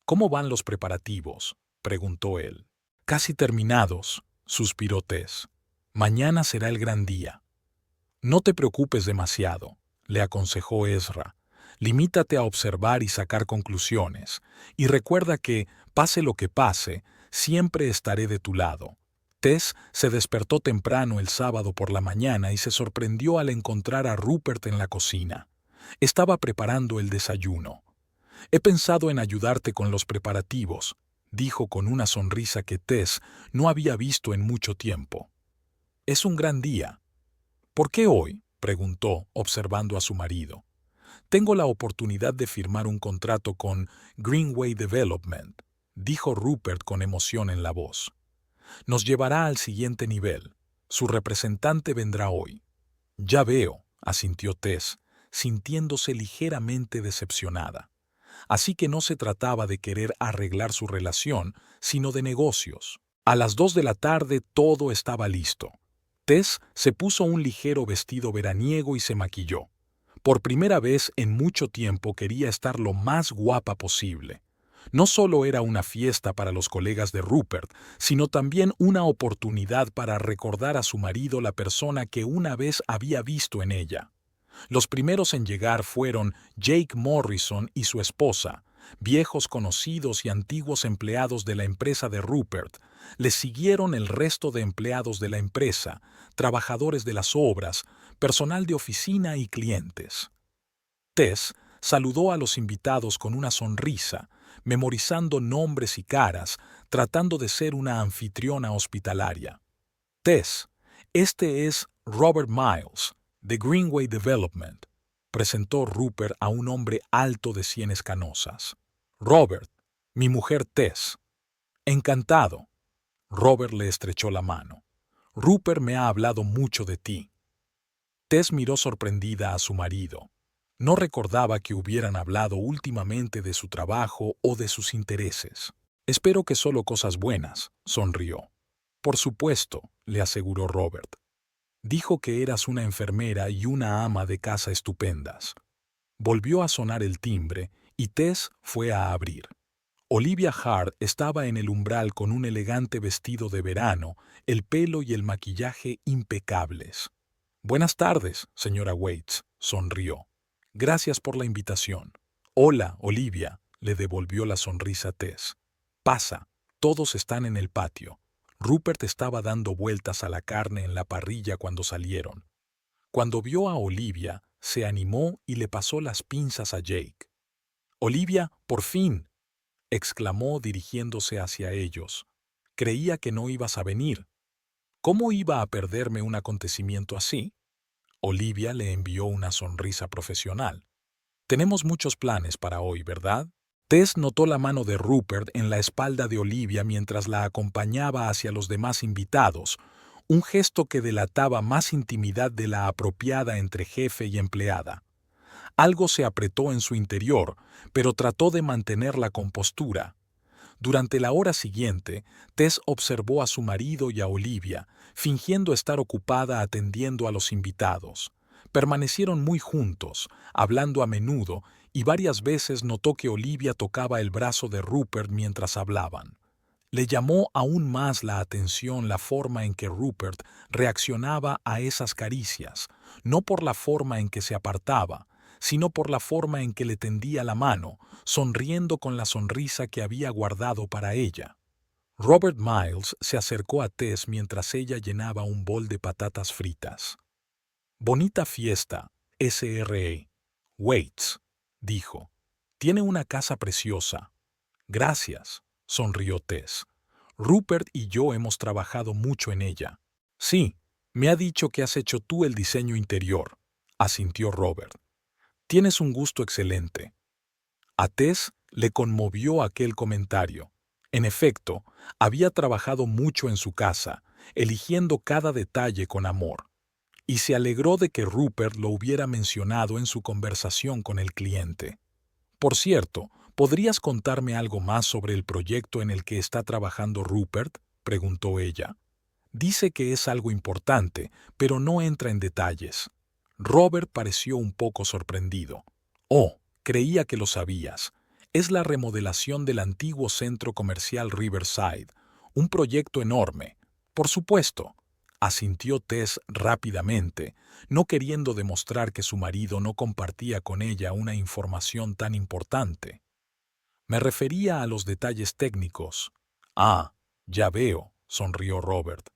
«¿Cómo van los preparativos?», preguntó él. «Casi terminados», suspiró Tess. «Mañana será el gran día». «No te preocupes demasiado», le aconsejó Ezra. «Limítate a observar y sacar conclusiones. Y recuerda que, pase lo que pase, siempre estaré de tu lado». Tess se despertó temprano el sábado por la mañana y se sorprendió al encontrar a Rupert en la cocina. Estaba preparando el desayuno. «He pensado en ayudarte con los preparativos», dijo con una sonrisa que Tess no había visto en mucho tiempo. «Es un gran día». «¿Por qué hoy?», preguntó, observando a su marido. «Tengo la oportunidad de firmar un contrato con Greenway Development», dijo Rupert con emoción en la voz. «Nos llevará al siguiente nivel. Su representante vendrá hoy». «Ya veo», asintió Tess, sintiéndose ligeramente decepcionada. Así que no se trataba de querer arreglar su relación, sino de negocios. A las 2 de la tarde todo estaba listo. Tess se puso un ligero vestido veraniego y se maquilló. Por primera vez en mucho tiempo quería estar lo más guapa posible. No solo era una fiesta para los colegas de Rupert, sino también una oportunidad para recordar a su marido la persona que una vez había visto en ella. Los primeros en llegar fueron Jake Morrison y su esposa, viejos conocidos y antiguos empleados de la empresa de Rupert. Les siguieron el resto de empleados de la empresa, trabajadores de las obras, personal de oficina y clientes. Tess saludó a los invitados con una sonrisa, memorizando nombres y caras, tratando de ser una anfitriona hospitalaria. «Tess, este es Robert Miles, de Greenway Development», presentó Rupert a un hombre alto de sienes canosas. «Robert, mi mujer Tess». «Encantado». Robert le estrechó la mano. «Rupert me ha hablado mucho de ti». Tess miró sorprendida a su marido. No recordaba que hubieran hablado últimamente de su trabajo o de sus intereses. «Espero que solo cosas buenas», sonrió. «Por supuesto», le aseguró Robert. «Dijo que eras una enfermera y una ama de casa estupendas». Volvió a sonar el timbre y Tess fue a abrir. Olivia Hart estaba en el umbral con un elegante vestido de verano, el pelo y el maquillaje impecables. «Buenas tardes, señora Waits», sonrió. «Gracias por la invitación». «Hola, Olivia», le devolvió la sonrisa Tess. «Pasa, todos están en el patio». Rupert estaba dando vueltas a la carne en la parrilla cuando salieron. Cuando vio a Olivia, se animó y le pasó las pinzas a Jake. «Olivia, por fin», exclamó dirigiéndose hacia ellos. «Creía que no ibas a venir. ¿Cómo iba a perderme un acontecimiento así?» Olivia le envió una sonrisa profesional. «Tenemos muchos planes para hoy, ¿verdad?» Tess notó la mano de Rupert en la espalda de Olivia mientras la acompañaba hacia los demás invitados, un gesto que delataba más intimidad de la apropiada entre jefe y empleada. Algo se apretó en su interior, pero trató de mantener la compostura. Durante la hora siguiente, Tess observó a su marido y a Olivia, fingiendo estar ocupada atendiendo a los invitados. Permanecieron muy juntos, hablando a menudo, y varias veces notó que Olivia tocaba el brazo de Rupert mientras hablaban. Le llamó aún más la atención la forma en que Rupert reaccionaba a esas caricias, no por la forma en que se apartaba, sino por la forma en que le tendía la mano, sonriendo con la sonrisa que había guardado para ella. Robert Miles se acercó a Tess mientras ella llenaba un bol de patatas fritas. «Bonita fiesta, SRE. Waits», dijo. «Tiene una casa preciosa». «Gracias», sonrió Tess. «Rupert y yo hemos trabajado mucho en ella». «Sí, me ha dicho que has hecho tú el diseño interior», asintió Robert. «Tienes un gusto excelente». A Tess le conmovió aquel comentario. En efecto, había trabajado mucho en su casa, eligiendo cada detalle con amor, y se alegró de que Rupert lo hubiera mencionado en su conversación con el cliente. «Por cierto, ¿podrías contarme algo más sobre el proyecto en el que está trabajando Rupert?», preguntó ella. «Dice que es algo importante, pero no entra en detalles». Robert pareció un poco sorprendido. «Oh, creía que lo sabías. Es la remodelación del antiguo centro comercial Riverside, un proyecto enorme». «Por supuesto», asintió Tess rápidamente, no queriendo demostrar que su marido no compartía con ella una información tan importante. «Me refería a los detalles técnicos». «Ah, ya veo», sonrió Robert.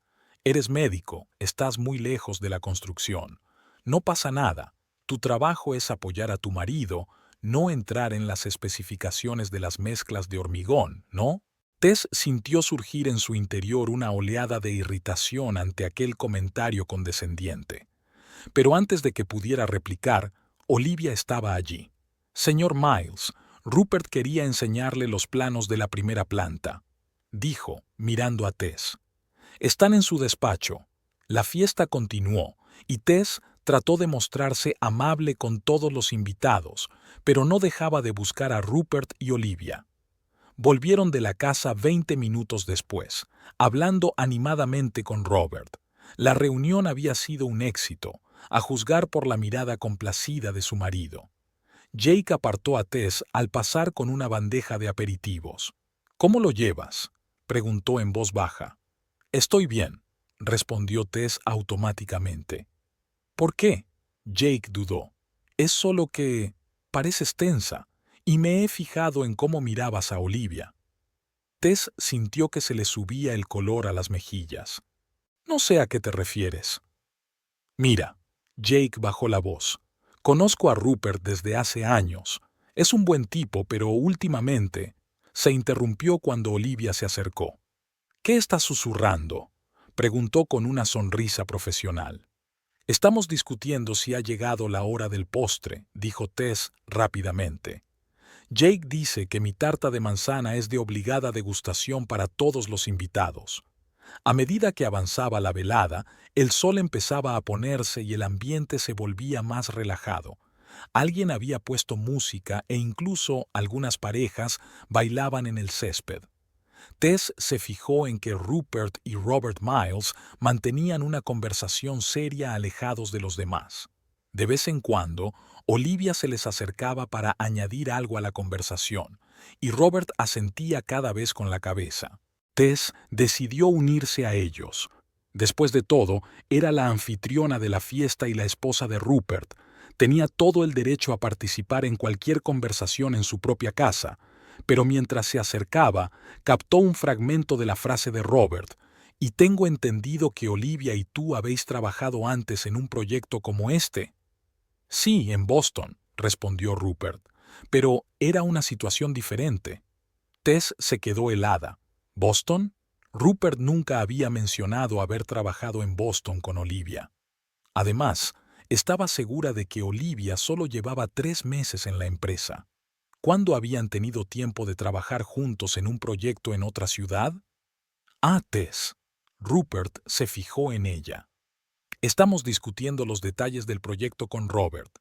«Eres médico, estás muy lejos de la construcción. No pasa nada. Tu trabajo es apoyar a tu marido, no entrar en las especificaciones de las mezclas de hormigón, ¿no?». Tess sintió surgir en su interior una oleada de irritación ante aquel comentario condescendiente. Pero antes de que pudiera replicar, Olivia estaba allí. «Señor Miles, Rupert quería enseñarle los planos de la primera planta», dijo, mirando a Tess. «Están en su despacho». La fiesta continuó, y Tess trató de mostrarse amable con todos los invitados, pero no dejaba de buscar a Rupert y Olivia. Volvieron de la casa 20 minutos después, hablando animadamente con Robert. La reunión había sido un éxito, a juzgar por la mirada complacida de su marido. Jake apartó a Tess al pasar con una bandeja de aperitivos. «¿Cómo lo llevas?», preguntó en voz baja. «Estoy bien», respondió Tess automáticamente. «¿Por qué?», Jake dudó. «Es solo que pareces tensa, y me he fijado en cómo mirabas a Olivia». Tess sintió que se le subía el color a las mejillas. «No sé a qué te refieres». «Mira», Jake bajó la voz. «Conozco a Rupert desde hace años. Es un buen tipo, pero últimamente…». Se interrumpió cuando Olivia se acercó. «¿Qué estás susurrando?», preguntó con una sonrisa profesional. «Estamos discutiendo si ha llegado la hora del postre», dijo Tess rápidamente. «Jake dice que mi tarta de manzana es de obligada degustación para todos los invitados». A medida que avanzaba la velada, el sol empezaba a ponerse y el ambiente se volvía más relajado. Alguien había puesto música e incluso algunas parejas bailaban en el césped. Tess se fijó en que Rupert y Robert Miles mantenían una conversación seria alejados de los demás. De vez en cuando, Olivia se les acercaba para añadir algo a la conversación, y Robert asentía cada vez con la cabeza. Tess decidió unirse a ellos. Después de todo, era la anfitriona de la fiesta y la esposa de Rupert. Tenía todo el derecho a participar en cualquier conversación en su propia casa, pero mientras se acercaba, captó un fragmento de la frase de Robert. «Y tengo entendido que Olivia y tú habéis trabajado antes en un proyecto como este». «Sí, en Boston», respondió Rupert, «pero era una situación diferente». Tess se quedó helada. ¿Boston? Rupert nunca había mencionado haber trabajado en Boston con Olivia. Además, estaba segura de que Olivia solo llevaba 3 meses en la empresa. ¿Cuándo habían tenido tiempo de trabajar juntos en un proyecto en otra ciudad? «Ah, Tess». Rupert se fijó en ella. «Estamos discutiendo los detalles del proyecto con Robert».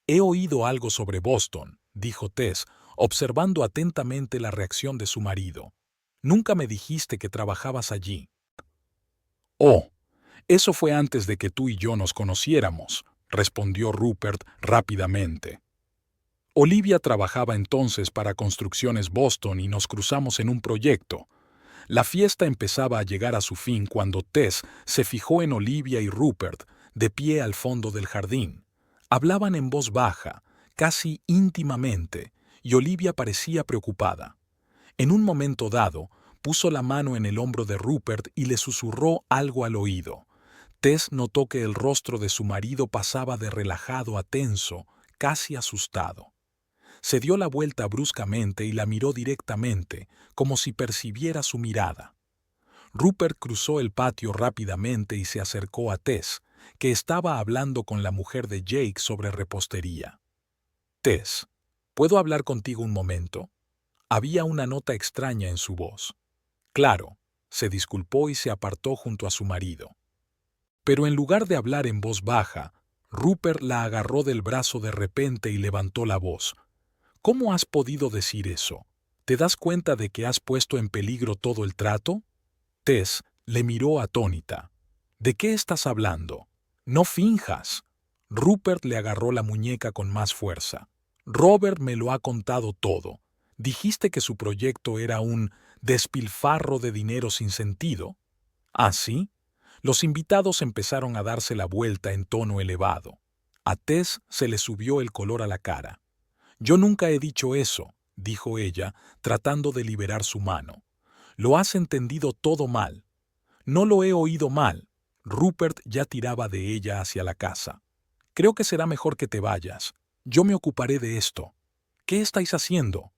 «He oído algo sobre Boston», dijo Tess, observando atentamente la reacción de su marido. «Nunca me dijiste que trabajabas allí». «Oh, eso fue antes de que tú y yo nos conociéramos», respondió Rupert rápidamente. «Olivia trabajaba entonces para Construcciones Boston y nos cruzamos en un proyecto. La fiesta empezaba a llegar a su fin cuando Tess se fijó en Olivia y Rupert, de pie al fondo del jardín. Hablaban en voz baja, casi íntimamente, y Olivia parecía preocupada. En un momento dado, puso la mano en el hombro de Rupert y le susurró algo al oído. Tess notó que el rostro de su marido pasaba de relajado a tenso, casi asustado. Se dio la vuelta bruscamente y la miró directamente, como si percibiera su mirada. Rupert cruzó el patio rápidamente y se acercó a Tess, que estaba hablando con la mujer de Jake sobre repostería. «Tess, ¿puedo hablar contigo un momento?» Había una nota extraña en su voz. «Claro», se disculpó y se apartó junto a su marido. Pero en lugar de hablar en voz baja, Rupert la agarró del brazo de repente y levantó la voz. «¿Cómo has podido decir eso? ¿Te das cuenta de que has puesto en peligro todo el trato?» Tess le miró atónita. «¿De qué estás hablando? No finjas». Rupert le agarró la muñeca con más fuerza. «Robert me lo ha contado todo. Dijiste que su proyecto era un despilfarro de dinero sin sentido». «¿Ah, sí?» Los invitados empezaron a darse la vuelta en tono elevado. A Tess se le subió el color a la cara. «Yo nunca he dicho eso», dijo ella, tratando de liberar su mano. «Lo has entendido todo mal». «No lo he oído mal». Rupert ya tiraba de ella hacia la casa. «Creo que será mejor que te vayas. Yo me ocuparé de esto». «¿Qué estáis haciendo?»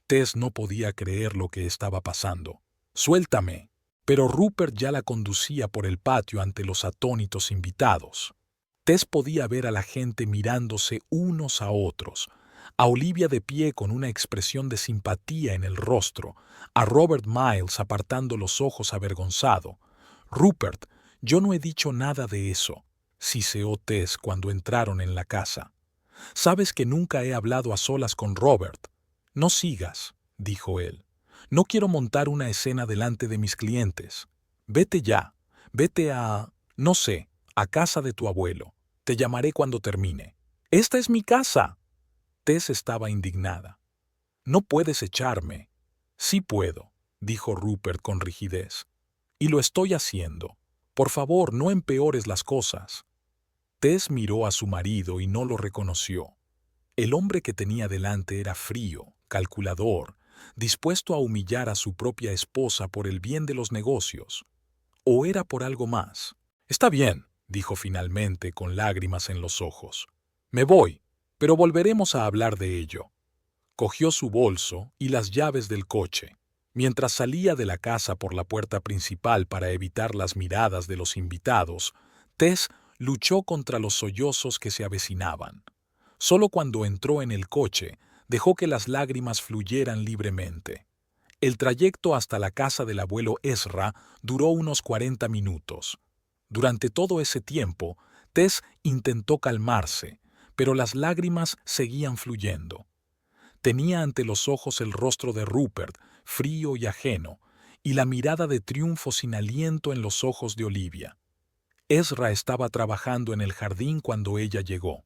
Tess no podía creer lo que estaba pasando. «Suéltame». Pero Rupert ya la conducía por el patio ante los atónitos invitados. Tess podía ver a la gente mirándose unos a otros, a Olivia de pie con una expresión de simpatía en el rostro, a Robert Miles apartando los ojos avergonzado. «Rupert, yo no he dicho nada de eso», siseó Tess cuando entraron en la casa. «Sabes que nunca he hablado a solas con Robert». «No sigas», dijo él. «No quiero montar una escena delante de mis clientes. Vete ya, vete a, no sé, a casa de tu abuelo. Te llamaré cuando termine». «¡Esta es mi casa!» Tess estaba indignada. «No puedes echarme». «Sí puedo», dijo Rupert con rigidez. «Y lo estoy haciendo. Por favor, no empeores las cosas». Tess miró a su marido y no lo reconoció. El hombre que tenía delante era frío, calculador, dispuesto a humillar a su propia esposa por el bien de los negocios. ¿O era por algo más? «Está bien», dijo finalmente con lágrimas en los ojos. «Me voy, pero volveremos a hablar de ello». Cogió su bolso y las llaves del coche. Mientras salía de la casa por la puerta principal para evitar las miradas de los invitados, Tess luchó contra los sollozos que se avecinaban. Solo cuando entró en el coche, dejó que las lágrimas fluyeran libremente. El trayecto hasta la casa del abuelo Ezra duró unos 40 minutos. Durante todo ese tiempo, Tess intentó calmarse, pero las lágrimas seguían fluyendo. Tenía ante los ojos el rostro de Rupert, frío y ajeno, y la mirada de triunfo sin aliento en los ojos de Olivia. Ezra estaba trabajando en el jardín cuando ella llegó.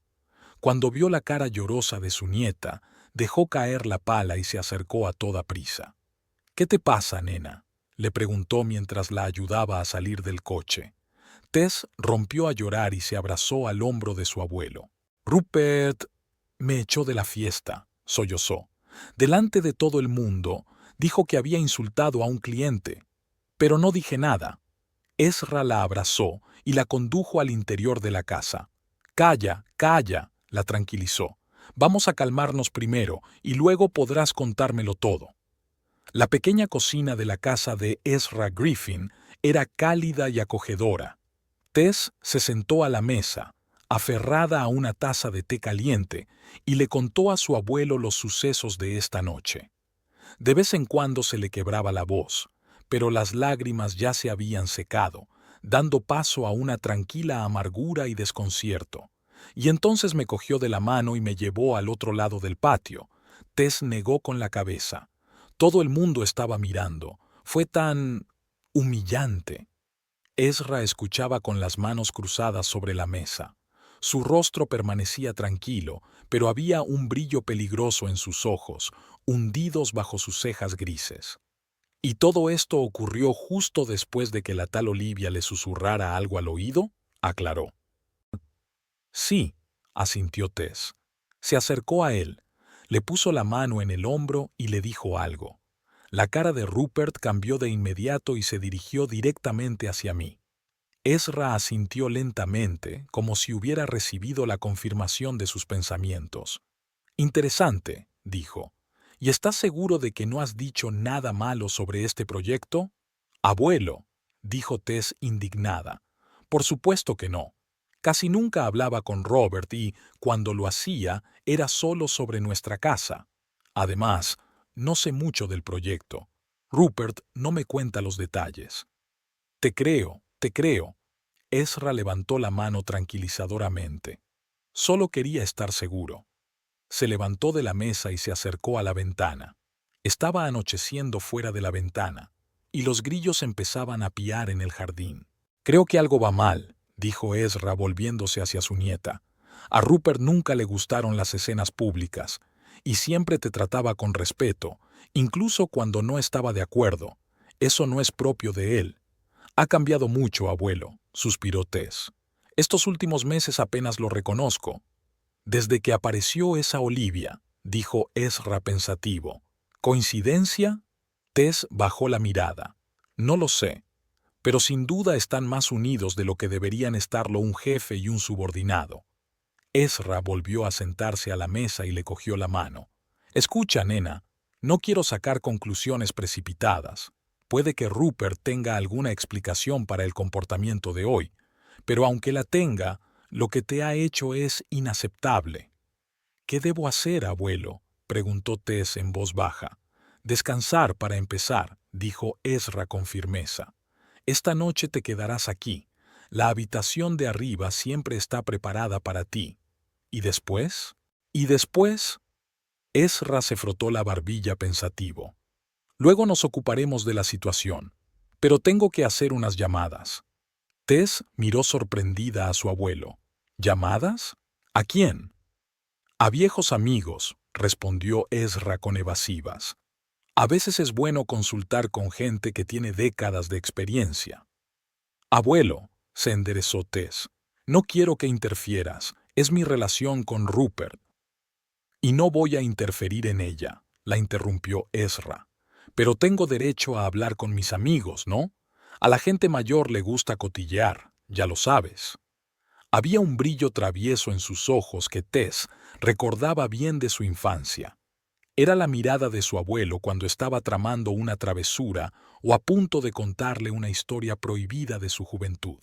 Cuando vio la cara llorosa de su nieta, dejó caer la pala y se acercó a toda prisa. «¿Qué te pasa, nena?», le preguntó mientras la ayudaba a salir del coche. Tess rompió a llorar y se abrazó al hombro de su abuelo. «Rupert me echó de la fiesta», sollozó. «Delante de todo el mundo, dijo que había insultado a un cliente. Pero no dije nada». Ezra la abrazó y la condujo al interior de la casa. «Calla, calla», la tranquilizó. «Vamos a calmarnos primero y luego podrás contármelo todo». La pequeña cocina de la casa de Ezra Griffin era cálida y acogedora. Tess se sentó a la mesa, aferrada a una taza de té caliente, y le contó a su abuelo los sucesos de esta noche. De vez en cuando se le quebraba la voz, pero las lágrimas ya se habían secado, dando paso a una tranquila amargura y desconcierto. Y entonces me cogió de la mano y me llevó al otro lado del patio. Tess negó con la cabeza. Todo el mundo estaba mirando. Fue tan humillante. Ezra escuchaba con las manos cruzadas sobre la mesa. Su rostro permanecía tranquilo, pero había un brillo peligroso en sus ojos, hundidos bajo sus cejas grises. ¿Y todo esto ocurrió justo después de que la tal Olivia le susurrara algo al oído? Aclaró. Sí, asintió Tess. Se acercó a él, le puso la mano en el hombro y le dijo algo. La cara de Rupert cambió de inmediato y se dirigió directamente hacia mí. Ezra asintió lentamente, como si hubiera recibido la confirmación de sus pensamientos. Interesante, dijo. ¿Y estás seguro de que no has dicho nada malo sobre este proyecto? Abuelo, dijo Tess indignada. Por supuesto que no. Casi nunca hablaba con Robert y, cuando lo hacía, era solo sobre nuestra casa. Además, no sé mucho del proyecto. Rupert no me cuenta los detalles. Te creo, te creo. Ezra levantó la mano tranquilizadoramente. Solo quería estar seguro. Se levantó de la mesa y se acercó a la ventana. Estaba anocheciendo fuera de la ventana, y los grillos empezaban a piar en el jardín. Creo que algo va mal, dijo Ezra volviéndose hacia su nieta. A Rupert nunca le gustaron las escenas públicas, y siempre te trataba con respeto, incluso cuando no estaba de acuerdo. Eso no es propio de él. Ha cambiado mucho, abuelo, suspiró Tess. Estos últimos meses apenas lo reconozco. Desde que apareció esa Olivia, dijo Ezra pensativo. ¿Coincidencia? Tess bajó la mirada. No lo sé, pero sin duda están más unidos de lo que deberían estarlo un jefe y un subordinado. Ezra volvió a sentarse a la mesa y le cogió la mano. Escucha, nena, no quiero sacar conclusiones precipitadas. Puede que Rupert tenga alguna explicación para el comportamiento de hoy, pero aunque la tenga, lo que te ha hecho es inaceptable. ¿Qué debo hacer, abuelo?, preguntó Tess en voz baja. Descansar para empezar, dijo Ezra con firmeza. Esta noche te quedarás aquí. La habitación de arriba siempre está preparada para ti. ¿Y después? ¿Y después? Ezra se frotó la barbilla pensativo. Luego nos ocuparemos de la situación, pero tengo que hacer unas llamadas. Tess miró sorprendida a su abuelo. ¿Llamadas? ¿A quién? A viejos amigos, respondió Ezra con evasivas. A veces es bueno consultar con gente que tiene décadas de experiencia. Abuelo, se enderezó Tess, no quiero que interfieras, es mi relación con Rupert. Y no voy a interferir en ella, la interrumpió Ezra. Pero tengo derecho a hablar con mis amigos, ¿no? A la gente mayor le gusta cotillear, ya lo sabes. Había un brillo travieso en sus ojos que Tess recordaba bien de su infancia. Era la mirada de su abuelo cuando estaba tramando una travesura o a punto de contarle una historia prohibida de su juventud.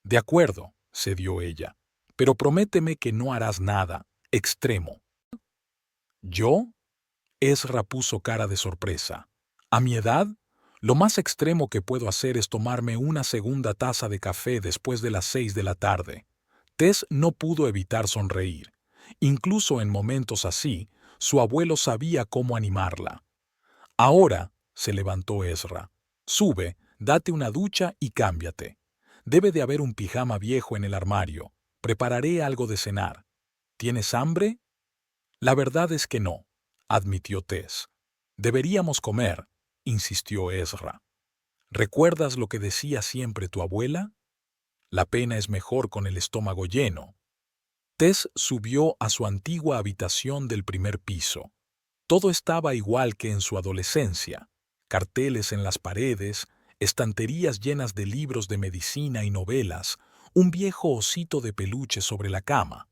De acuerdo, cedió ella, pero prométeme que no harás nada extremo. ¿Yo? Ezra puso cara de sorpresa. ¿A mi edad? Lo más extremo que puedo hacer es tomarme una segunda taza de café después de las 6 de la tarde. Tess no pudo evitar sonreír. Incluso en momentos así, su abuelo sabía cómo animarla. Ahora, se levantó Ezra. Sube, date una ducha y cámbiate. Debe de haber un pijama viejo en el armario. Prepararé algo de cenar. ¿Tienes hambre? La verdad es que no, admitió Tess. Deberíamos comer, insistió Ezra. ¿Recuerdas lo que decía siempre tu abuela? La pena es mejor con el estómago lleno. Tess subió a su antigua habitación del primer piso. Todo estaba igual que en su adolescencia. Carteles en las paredes, estanterías llenas de libros de medicina y novelas, un viejo osito de peluche sobre la cama.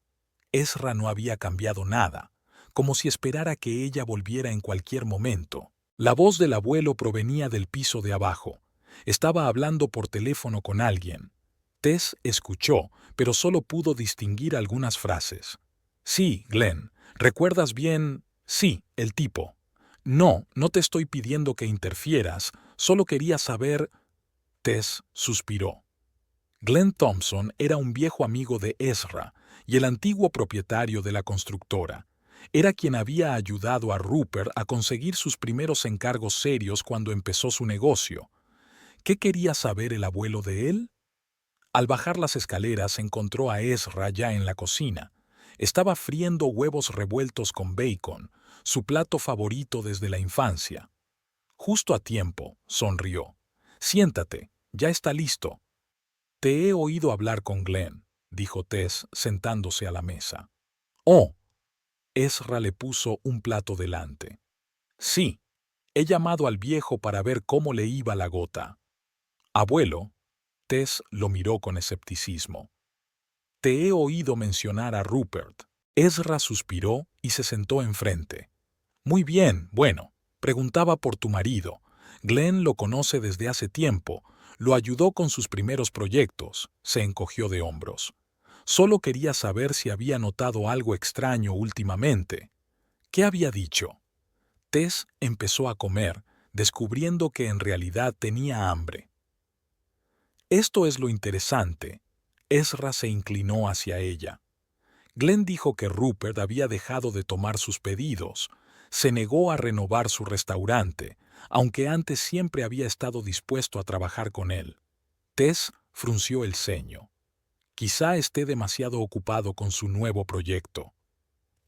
Ezra no había cambiado nada, como si esperara que ella volviera en cualquier momento. La voz del abuelo provenía del piso de abajo. Estaba hablando por teléfono con alguien. Tess escuchó, pero solo pudo distinguir algunas frases. Sí, Glenn. ¿Recuerdas bien? Sí, el tipo. No, no te estoy pidiendo que interfieras, solo quería saber... Tess suspiró. Glenn Thompson era un viejo amigo de Ezra y el antiguo propietario de la constructora. Era quien había ayudado a Rupert a conseguir sus primeros encargos serios cuando empezó su negocio. ¿Qué quería saber el abuelo de él? Al bajar las escaleras encontró a Ezra ya en la cocina. Estaba friendo huevos revueltos con bacon, su plato favorito desde la infancia. Justo a tiempo, sonrió. Siéntate, ya está listo. Te he oído hablar con Glenn, dijo Tess sentándose a la mesa. Oh, Ezra le puso un plato delante. Sí, he llamado al viejo para ver cómo le iba la gota. Abuelo, Tess lo miró con escepticismo. Te he oído mencionar a Rupert. Ezra suspiró y se sentó enfrente. Muy bien, bueno, preguntaba por tu marido. Glenn lo conoce desde hace tiempo. Lo ayudó con sus primeros proyectos. Se encogió de hombros. Solo quería saber si había notado algo extraño últimamente. ¿Qué había dicho? Tess empezó a comer, descubriendo que en realidad tenía hambre. Esto es lo interesante. Ezra se inclinó hacia ella. Glenn dijo que Rupert había dejado de tomar sus pedidos. Se negó a renovar su restaurante, aunque antes siempre había estado dispuesto a trabajar con él. Tess frunció el ceño. Quizá esté demasiado ocupado con su nuevo proyecto.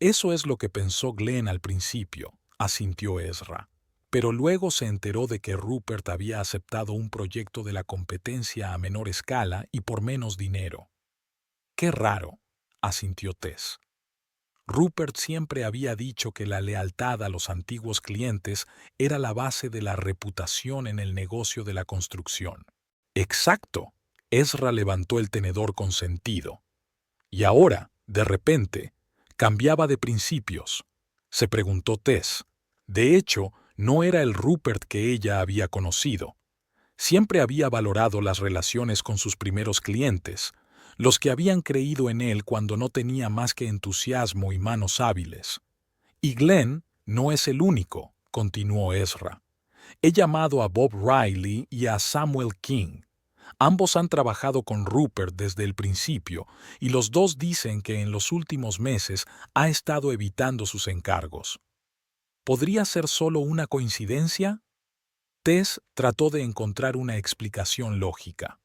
Eso es lo que pensó Glenn al principio, asintió Ezra. Pero luego se enteró de que Rupert había aceptado un proyecto de la competencia a menor escala y por menos dinero. Qué raro, asintió Tess. Rupert siempre había dicho que la lealtad a los antiguos clientes era la base de la reputación en el negocio de la construcción. Exacto. Ezra levantó el tenedor con sentido. Y ahora, de repente, cambiaba de principios. Se preguntó Tess. De hecho, no era el Rupert que ella había conocido. Siempre había valorado las relaciones con sus primeros clientes, los que habían creído en él cuando no tenía más que entusiasmo y manos hábiles. Y Glenn no es el único, continuó Ezra. He llamado a Bob Riley y a Samuel King. Ambos han trabajado con Rupert desde el principio y los dos dicen que en los últimos meses ha estado evitando sus encargos. ¿Podría ser solo una coincidencia? Tess trató de encontrar una explicación lógica.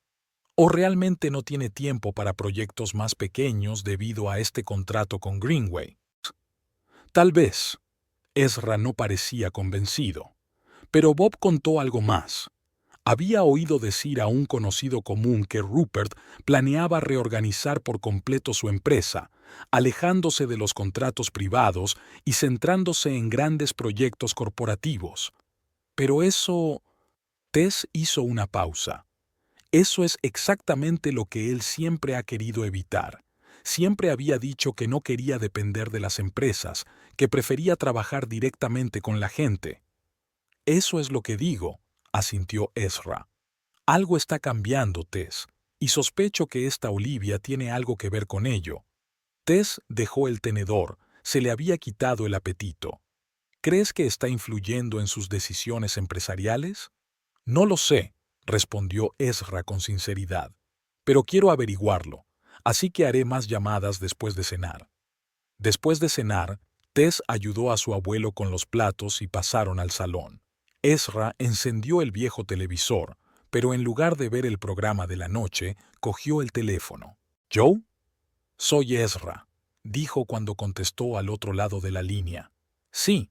¿O realmente no tiene tiempo para proyectos más pequeños debido a este contrato con Greenway? Tal vez. Ezra no parecía convencido. Pero Bob contó algo más. Había oído decir a un conocido común que Rupert planeaba reorganizar por completo su empresa, alejándose de los contratos privados y centrándose en grandes proyectos corporativos. Pero eso... Tess hizo una pausa. Eso es exactamente lo que él siempre ha querido evitar. Siempre había dicho que no quería depender de las empresas, que prefería trabajar directamente con la gente. Eso es lo que digo, asintió Ezra. Algo está cambiando, Tess, y sospecho que esta Olivia tiene algo que ver con ello. Tess dejó el tenedor, se le había quitado el apetito. ¿Crees que está influyendo en sus decisiones empresariales? No lo sé, respondió Ezra con sinceridad, pero quiero averiguarlo, así que haré más llamadas después de cenar. Después de cenar, Tess ayudó a su abuelo con los platos y pasaron al salón. Ezra encendió el viejo televisor, pero en lugar de ver el programa de la noche, cogió el teléfono. ¿Joe? Soy Ezra, dijo cuando contestó al otro lado de la línea. Sí,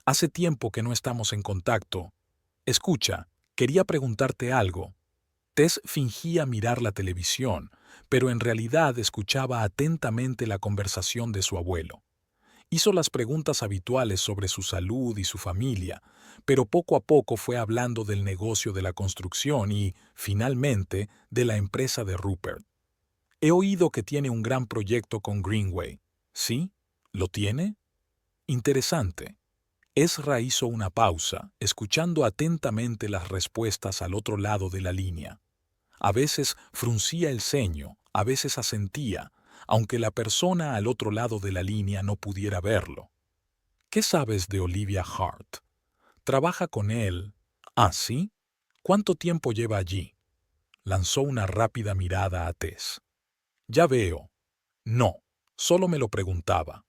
hace tiempo que no estamos en contacto. Escucha, quería preguntarte algo. Tess fingía mirar la televisión, pero en realidad escuchaba atentamente la conversación de su abuelo. Hizo las preguntas habituales sobre su salud y su familia, pero poco a poco fue hablando del negocio de la construcción y, finalmente, de la empresa de Rupert. He oído que tiene un gran proyecto con Greenway. ¿Sí? ¿Lo tiene? Interesante. Ezra hizo una pausa, escuchando atentamente las respuestas al otro lado de la línea. A veces fruncía el ceño, a veces asentía, aunque la persona al otro lado de la línea no pudiera verlo. ¿Qué sabes de Olivia Hart? ¿Trabaja con él? ¿Ah, sí? ¿Cuánto tiempo lleva allí? Lanzó una rápida mirada a Tess. Ya veo. No, solo me lo preguntaba.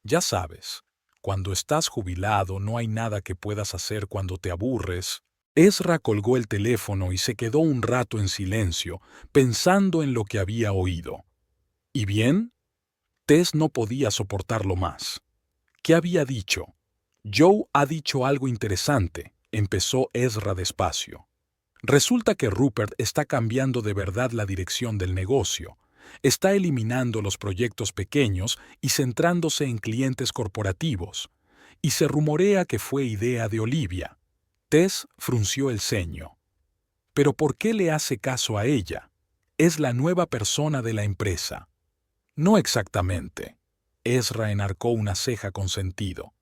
Ya sabes, cuando estás jubilado no hay nada que puedas hacer cuando te aburres. Ezra colgó el teléfono y se quedó un rato en silencio, pensando en lo que había oído. ¿Y bien? Tess no podía soportarlo más. ¿Qué había dicho? Joe ha dicho algo interesante, empezó Ezra despacio. Resulta que Rupert está cambiando de verdad la dirección del negocio. Está eliminando los proyectos pequeños y centrándose en clientes corporativos. Y se rumorea que fue idea de Olivia. Tess frunció el ceño. ¿Pero por qué le hace caso a ella? Es la nueva persona de la empresa. No exactamente. Ezra enarcó una ceja con sentido.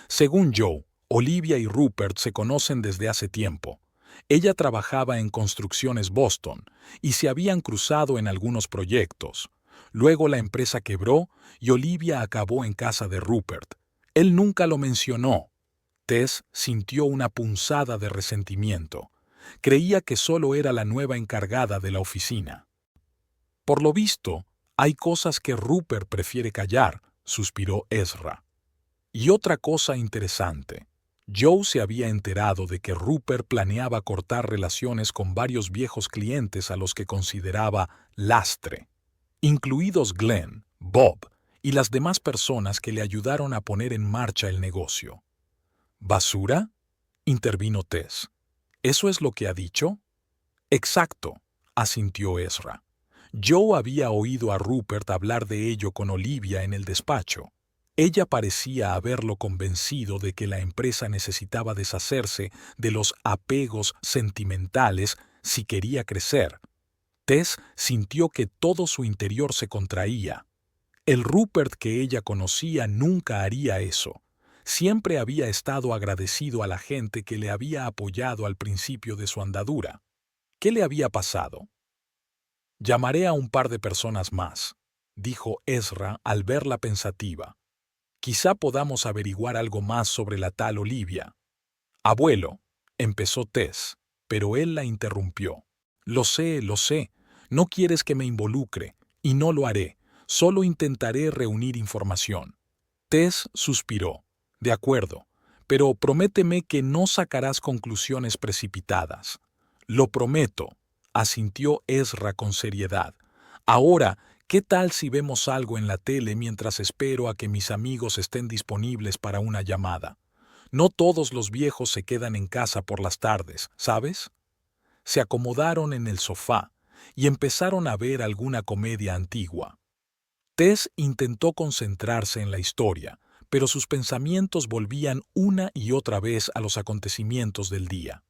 Según Joe, Olivia y Rupert se conocen desde hace tiempo. Ella trabajaba en Construcciones Boston y se habían cruzado en algunos proyectos. Luego la empresa quebró y Olivia acabó en casa de Rupert. Él nunca lo mencionó. Tess sintió una punzada de resentimiento. Creía que solo era la nueva encargada de la oficina. Por lo visto, hay cosas que Rupert prefiere callar, suspiró Ezra. Y otra cosa interesante. Joe se había enterado de que Rupert planeaba cortar relaciones con varios viejos clientes a los que consideraba lastre, incluidos Glenn, Bob y las demás personas que le ayudaron a poner en marcha el negocio. ¿Basura?, intervino Tess. ¿Eso es lo que ha dicho? Exacto, asintió Ezra. Joe había oído a Rupert hablar de ello con Olivia en el despacho. Ella parecía haberlo convencido de que la empresa necesitaba deshacerse de los apegos sentimentales si quería crecer. Tess sintió que todo su interior se contraía. El Rupert que ella conocía nunca haría eso. Siempre había estado agradecido a la gente que le había apoyado al principio de su andadura. ¿Qué le había pasado? Llamaré a un par de personas más, dijo Ezra al verla pensativa. Quizá podamos averiguar algo más sobre la tal Olivia. Abuelo, empezó Tess, pero él la interrumpió. Lo sé, no quieres que me involucre, y no lo haré, solo intentaré reunir información. Tess suspiró. De acuerdo, pero prométeme que no sacarás conclusiones precipitadas. Lo prometo, asintió Ezra con seriedad. Ahora, ¿qué tal si vemos algo en la tele mientras espero a que mis amigos estén disponibles para una llamada? No todos los viejos se quedan en casa por las tardes, ¿sabes? Se acomodaron en el sofá y empezaron a ver alguna comedia antigua. Tess intentó concentrarse en la historia, pero sus pensamientos volvían una y otra vez a los acontecimientos del día.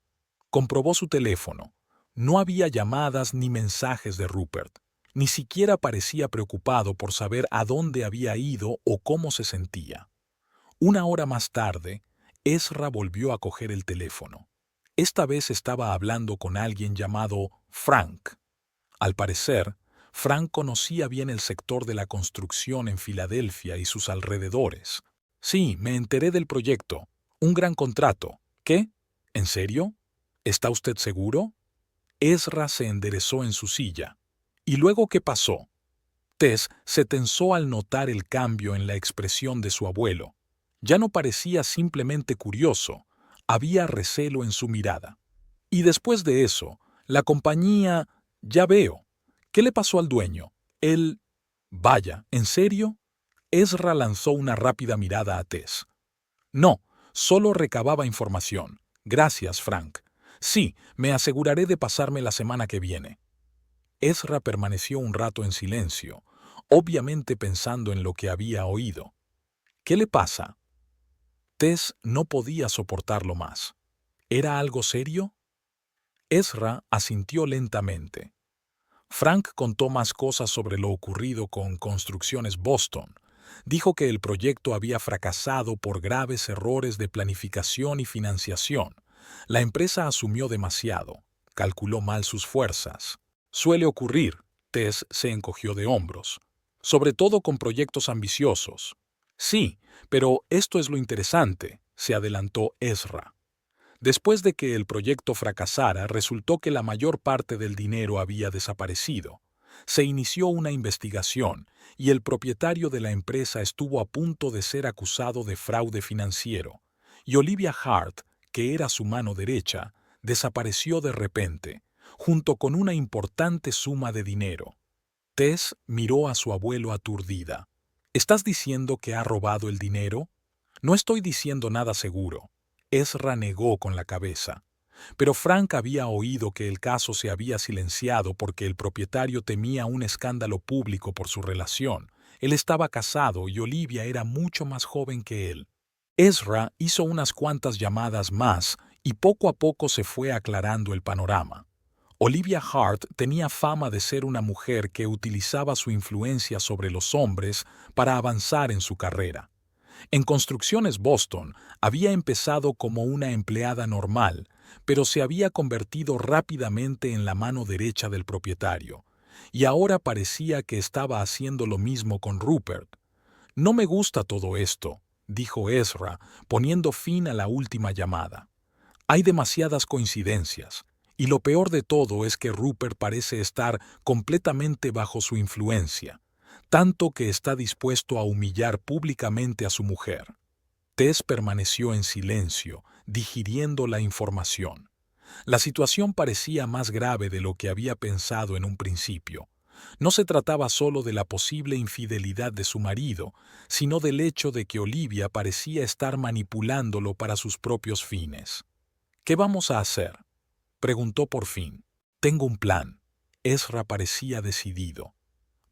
Comprobó su teléfono. No había llamadas ni mensajes de Rupert. Ni siquiera parecía preocupado por saber a dónde había ido o cómo se sentía. Una hora más tarde, Ezra volvió a coger el teléfono. Esta vez estaba hablando con alguien llamado Frank. Al parecer, Frank conocía bien el sector de la construcción en Filadelfia y sus alrededores. Sí, me enteré del proyecto. Un gran contrato. ¿Qué? ¿En serio? ¿Está usted seguro? Ezra se enderezó en su silla. ¿Y luego qué pasó? Tess se tensó al notar el cambio en la expresión de su abuelo. Ya no parecía simplemente curioso, había recelo en su mirada. Y después de eso, la compañía... Ya veo. ¿Qué le pasó al dueño? Él... Vaya, ¿en serio? Ezra lanzó una rápida mirada a Tess. No, solo recababa información. Gracias, Frank. Sí, me aseguraré de pasarme la semana que viene. Ezra permaneció un rato en silencio, obviamente pensando en lo que había oído. ¿Qué le pasa? Tess no podía soportarlo más. ¿Era algo serio? Ezra asintió lentamente. Frank contó más cosas sobre lo ocurrido con Construcciones Boston. Dijo que el proyecto había fracasado por graves errores de planificación y financiación. La empresa asumió demasiado, calculó mal sus fuerzas. Suele ocurrir, Tess se encogió de hombros, sobre todo con proyectos ambiciosos. Sí, pero esto es lo interesante, se adelantó Ezra. Después de que el proyecto fracasara, resultó que la mayor parte del dinero había desaparecido. Se inició una investigación y el propietario de la empresa estuvo a punto de ser acusado de fraude financiero. Y Olivia Hart, que era su mano derecha, desapareció de repente, junto con una importante suma de dinero. Tess miró a su abuelo aturdida. ¿Estás diciendo que ha robado el dinero? No estoy diciendo nada seguro. Ezra negó con la cabeza. Pero Frank había oído que el caso se había silenciado porque el propietario temía un escándalo público por su relación. Él estaba casado y Olivia era mucho más joven que él. Ezra hizo unas cuantas llamadas más y poco a poco se fue aclarando el panorama. Olivia Hart tenía fama de ser una mujer que utilizaba su influencia sobre los hombres para avanzar en su carrera. En Construcciones Boston había empezado como una empleada normal, pero se había convertido rápidamente en la mano derecha del propietario, y ahora parecía que estaba haciendo lo mismo con Rupert. «No me gusta todo esto», dijo Ezra, poniendo fin a la última llamada. «Hay demasiadas coincidencias, y lo peor de todo es que Rupert parece estar completamente bajo su influencia, tanto que está dispuesto a humillar públicamente a su mujer». Tess permaneció en silencio, digiriendo la información. La situación parecía más grave de lo que había pensado en un principio. No se trataba solo de la posible infidelidad de su marido, sino del hecho de que Olivia parecía estar manipulándolo para sus propios fines. «¿Qué vamos a hacer?», preguntó por fin. «Tengo un plan». Ezra parecía decidido.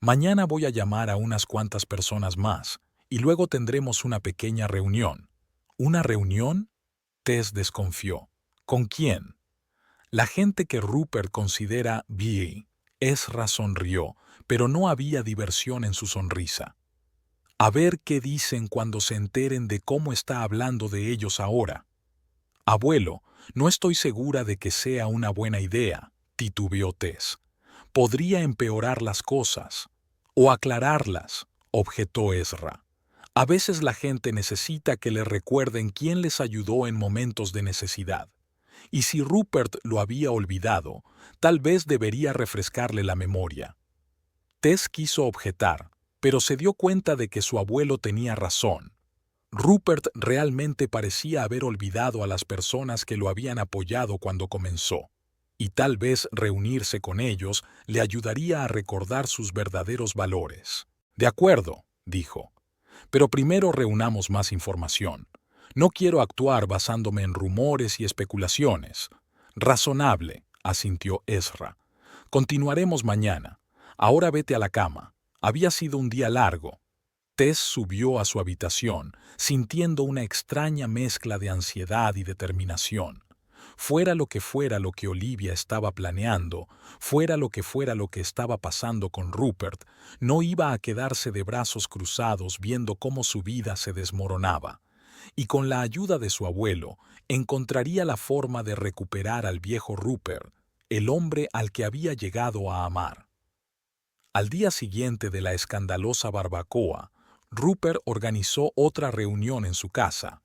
«Mañana voy a llamar a unas cuantas personas más, y luego tendremos una pequeña reunión». «¿Una reunión?», Tess desconfió. «¿Con quién?». «La gente que Rupert considera bi». Ezra sonrió, pero no había diversión en su sonrisa. «A ver qué dicen cuando se enteren de cómo está hablando de ellos ahora». «Abuelo, no estoy segura de que sea una buena idea», titubeó Tess. «Podría empeorar las cosas». «O aclararlas», objetó Ezra. «A veces la gente necesita que le recuerden quién les ayudó en momentos de necesidad. Y si Rupert lo había olvidado, tal vez debería refrescarle la memoria». Tess quiso objetar, pero se dio cuenta de que su abuelo tenía razón. Rupert realmente parecía haber olvidado a las personas que lo habían apoyado cuando comenzó, y tal vez reunirse con ellos le ayudaría a recordar sus verdaderos valores. «De acuerdo», dijo, «pero primero reunamos más información. No quiero actuar basándome en rumores y especulaciones». «Razonable», asintió Ezra. «Continuaremos mañana. Ahora vete a la cama. Había sido un día largo». Tess subió a su habitación, sintiendo una extraña mezcla de ansiedad y determinación. Fuera lo que Olivia estaba planeando, fuera lo que estaba pasando con Rupert, no iba a quedarse de brazos cruzados viendo cómo su vida se desmoronaba. Y con la ayuda de su abuelo, encontraría la forma de recuperar al viejo Rupert, el hombre al que había llegado a amar. Al día siguiente de la escandalosa barbacoa, Rupert organizó otra reunión en su casa.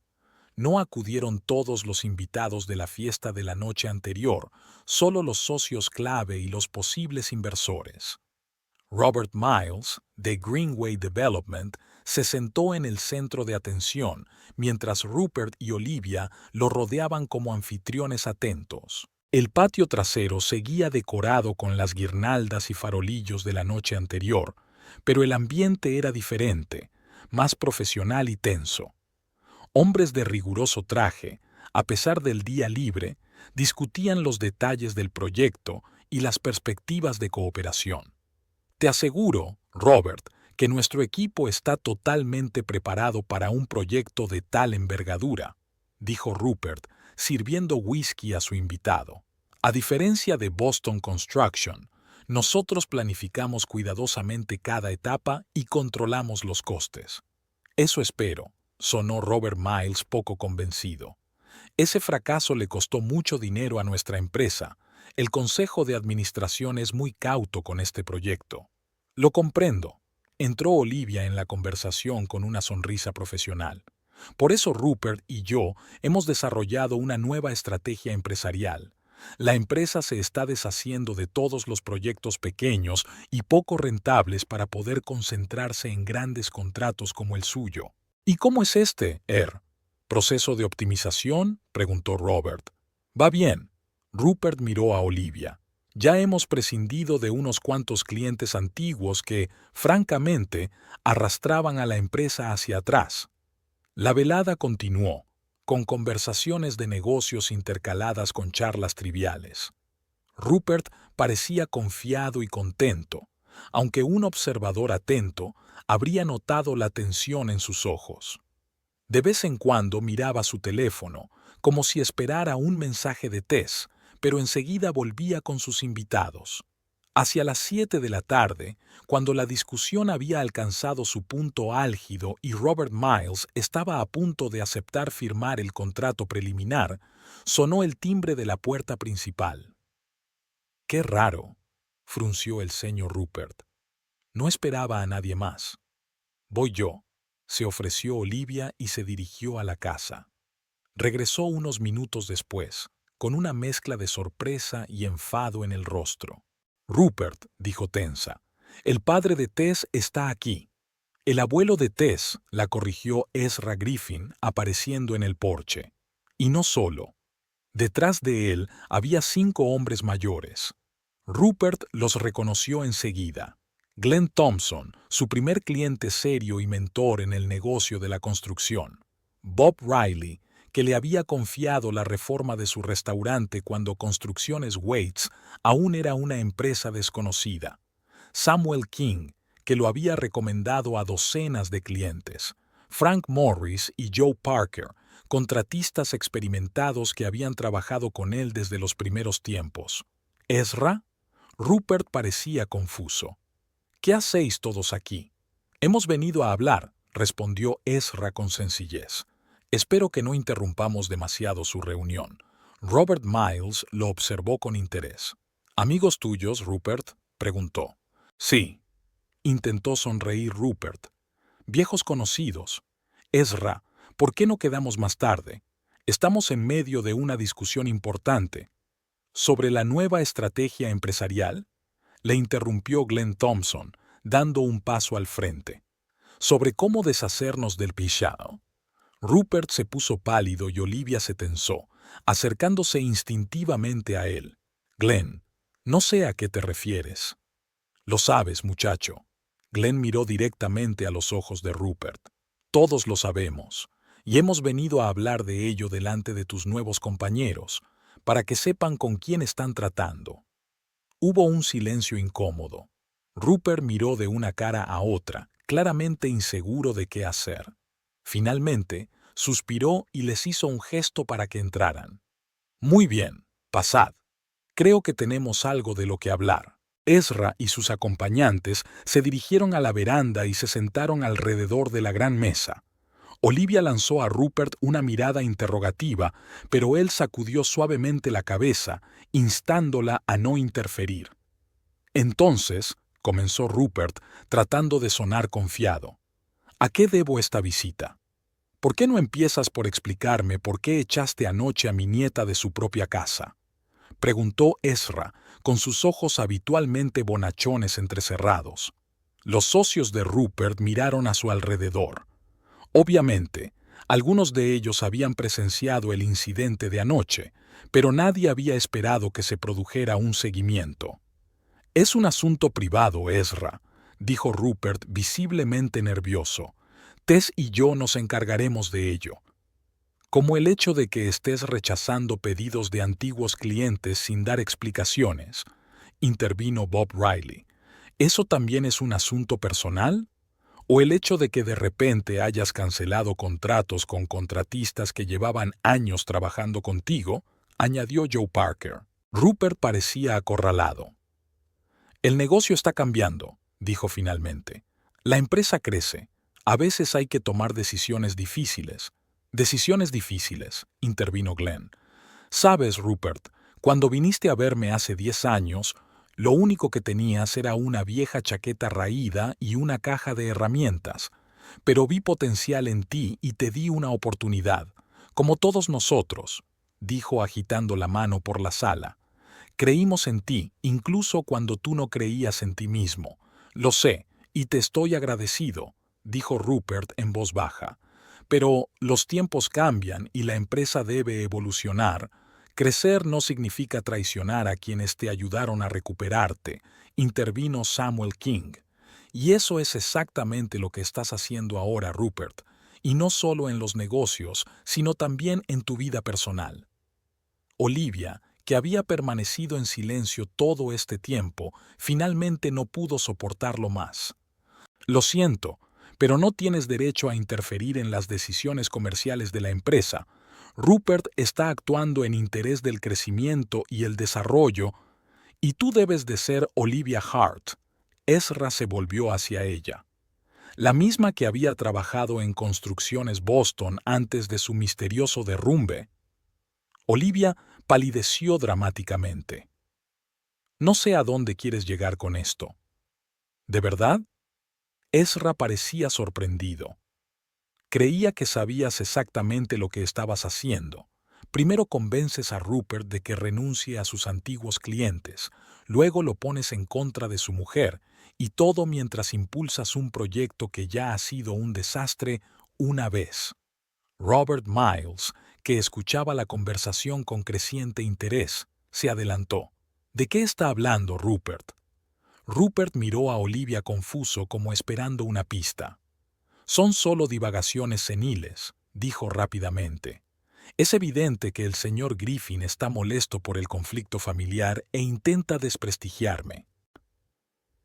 No acudieron todos los invitados de la fiesta de la noche anterior, solo los socios clave y los posibles inversores. Robert Miles, de Greenway Development, se sentó en el centro de atención, mientras Rupert y Olivia lo rodeaban como anfitriones atentos. El patio trasero seguía decorado con las guirnaldas y farolillos de la noche anterior, pero el ambiente era diferente, más profesional y tenso. Hombres de riguroso traje, a pesar del día libre, discutían los detalles del proyecto y las perspectivas de cooperación. «Te aseguro, Robert, que nuestro equipo está totalmente preparado para un proyecto de tal envergadura», dijo Rupert, sirviendo whisky a su invitado. «A diferencia de Boston Construction, nosotros planificamos cuidadosamente cada etapa y controlamos los costes». «Eso espero», sonó Robert Miles poco convencido. «Ese fracaso le costó mucho dinero a nuestra empresa. El Consejo de Administración es muy cauto con este proyecto». «Lo comprendo», entró Olivia en la conversación con una sonrisa profesional. «Por eso Rupert y yo hemos desarrollado una nueva estrategia empresarial. La empresa se está deshaciendo de todos los proyectos pequeños y poco rentables para poder concentrarse en grandes contratos como el suyo». «¿Y cómo es este, proceso de optimización?», preguntó Robert. «Va bien». Rupert miró a Olivia. «Ya hemos prescindido de unos cuantos clientes antiguos que, francamente, arrastraban a la empresa hacia atrás». La velada continuó. con conversaciones de negocios intercaladas con charlas triviales. Rupert parecía confiado y contento, aunque un observador atento habría notado la tensión en sus ojos. De vez en cuando miraba su teléfono, como si esperara un mensaje de Tess, pero enseguida volvía con sus invitados. Hacia las 7 de la tarde, cuando la discusión había alcanzado su punto álgido y Robert Miles estaba a punto de aceptar firmar el contrato preliminar, sonó el timbre de la puerta principal. «Qué raro», frunció el ceño Rupert. No esperaba a nadie más. «Voy yo», se ofreció Olivia y se dirigió a la casa. Regresó unos minutos después, con una mezcla de sorpresa y enfado en el rostro. «Rupert», dijo tensa, «el padre de Tess está aquí». «El abuelo de Tess», la corrigió Ezra Griffin, apareciendo en el porche. Y no solo. Detrás de él había 5 hombres mayores. Rupert los reconoció enseguida. Glenn Thompson, su primer cliente serio y mentor en el negocio de la construcción. Bob Riley, que le había confiado la reforma de su restaurante cuando Construcciones Waits aún era una empresa desconocida. Samuel King, que lo había recomendado a docenas de clientes. Frank Morris y Joe Parker, contratistas experimentados que habían trabajado con él desde los primeros tiempos. ¿Ezra? Rupert parecía confuso. «¿Qué hacéis todos aquí?» «Hemos venido a hablar», respondió Ezra con sencillez. «Espero que no interrumpamos demasiado su reunión». Robert Miles lo observó con interés. «¿Amigos tuyos, Rupert?», preguntó. «Sí», intentó sonreír Rupert. «Viejos conocidos. Ezra, ¿por qué no quedamos más tarde? Estamos en medio de una discusión importante». «¿Sobre la nueva estrategia empresarial?», le interrumpió Glenn Thompson, dando un paso al frente. «¿Sobre cómo deshacernos del pisado?». Rupert se puso pálido y Olivia se tensó, acercándose instintivamente a él. «Glenn, no sé a qué te refieres». «Lo sabes, muchacho». Glenn miró directamente a los ojos de Rupert. «Todos lo sabemos, y hemos venido a hablar de ello delante de tus nuevos compañeros, para que sepan con quién están tratando». Hubo un silencio incómodo. Rupert miró de una cara a otra, claramente inseguro de qué hacer. Finalmente, suspiró y les hizo un gesto para que entraran. «Muy bien, pasad. Creo que tenemos algo de lo que hablar». Ezra y sus acompañantes se dirigieron a la veranda y se sentaron alrededor de la gran mesa. Olivia lanzó a Rupert una mirada interrogativa, pero él sacudió suavemente la cabeza, instándola a no interferir. «Entonces», comenzó Rupert, tratando de sonar confiado, «¿a qué debo esta visita? ¿Por qué no empiezas por explicarme por qué echaste anoche a mi nieta de su propia casa?», preguntó Ezra, con sus ojos habitualmente bonachones entrecerrados. Los socios de Rupert miraron a su alrededor. Obviamente, algunos de ellos habían presenciado el incidente de anoche, pero nadie había esperado que se produjera un seguimiento. «Es un asunto privado, Ezra», dijo Rupert visiblemente nervioso. «Tess y yo nos encargaremos de ello». «Como el hecho de que estés rechazando pedidos de antiguos clientes sin dar explicaciones», intervino Bob Riley. «¿Eso también es un asunto personal? ¿O el hecho de que de repente hayas cancelado contratos con contratistas que llevaban años trabajando contigo?», añadió Joe Parker. Rupert parecía acorralado. «El negocio está cambiando», dijo finalmente. «La empresa crece. A veces hay que tomar decisiones difíciles». «Decisiones difíciles», intervino Glenn. «Sabes, Rupert, cuando viniste a verme hace 10 años, lo único que tenías era una vieja chaqueta raída y una caja de herramientas. Pero vi potencial en ti y te di una oportunidad, como todos nosotros», dijo agitando la mano por la sala. «Creímos en ti, incluso cuando tú no creías en ti mismo. Lo sé, y te estoy agradecido», dijo Rupert en voz baja. «Pero los tiempos cambian y la empresa debe evolucionar. Crecer no significa traicionar a quienes te ayudaron a recuperarte», intervino Samuel King. «Y eso es exactamente lo que estás haciendo ahora, Rupert. y no solo en los negocios, sino también en tu vida personal. Olivia, que había permanecido en silencio todo este tiempo, finalmente no pudo soportarlo más. Lo siento, pero no tienes derecho a interferir en las decisiones comerciales de la empresa. Rupert está actuando en interés del crecimiento y el desarrollo, y tú debes de ser Olivia Hart. Ezra se volvió hacia ella. La misma que había trabajado en Construcciones Boston antes de su misterioso derrumbe. Olivia palideció dramáticamente. No sé a dónde quieres llegar con esto. ¿De verdad? Ezra parecía sorprendido. Creía que sabías exactamente lo que estabas haciendo. Primero convences a Rupert de que renuncie a sus antiguos clientes, luego lo pones en contra de su mujer, y todo mientras impulsas un proyecto que ya ha sido un desastre una vez. Robert Miles, que escuchaba la conversación con creciente interés, se adelantó. ¿De qué está hablando Rupert? Rupert miró a Olivia confuso como esperando una pista. Son solo divagaciones seniles, dijo rápidamente. Es evidente que el señor Griffin está molesto por el conflicto familiar e intenta desprestigiarme.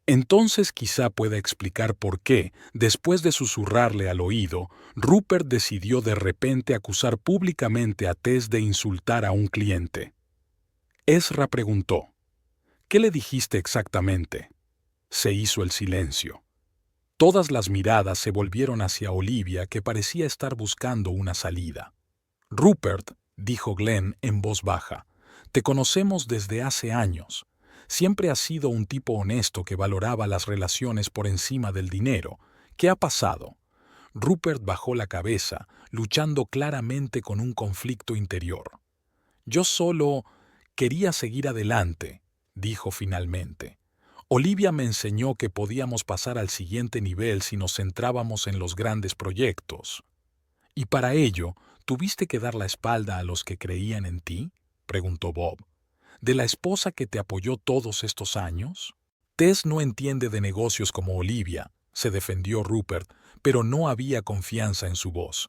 Entonces quizá pueda explicar por qué, después de susurrarle al oído, Rupert decidió de repente acusar públicamente a Tess de insultar a un cliente. Ezra preguntó, ¿qué le dijiste exactamente? Se hizo el silencio. Todas las miradas se volvieron hacia Olivia, que parecía estar buscando una salida. Rupert, dijo Glenn en voz baja, te conocemos desde hace años. Siempre has sido un tipo honesto que valoraba las relaciones por encima del dinero. ¿Qué ha pasado? Rupert bajó la cabeza, luchando claramente con un conflicto interior. Yo solo quería seguir adelante, dijo finalmente. Olivia me enseñó que podíamos pasar al siguiente nivel si nos centrábamos en los grandes proyectos. ¿Y para ello tuviste que dar la espalda a los que creían en ti? Preguntó Bob. ¿De la esposa que te apoyó todos estos años? Tess no entiende de negocios como Olivia, se defendió Rupert, pero no había confianza en su voz.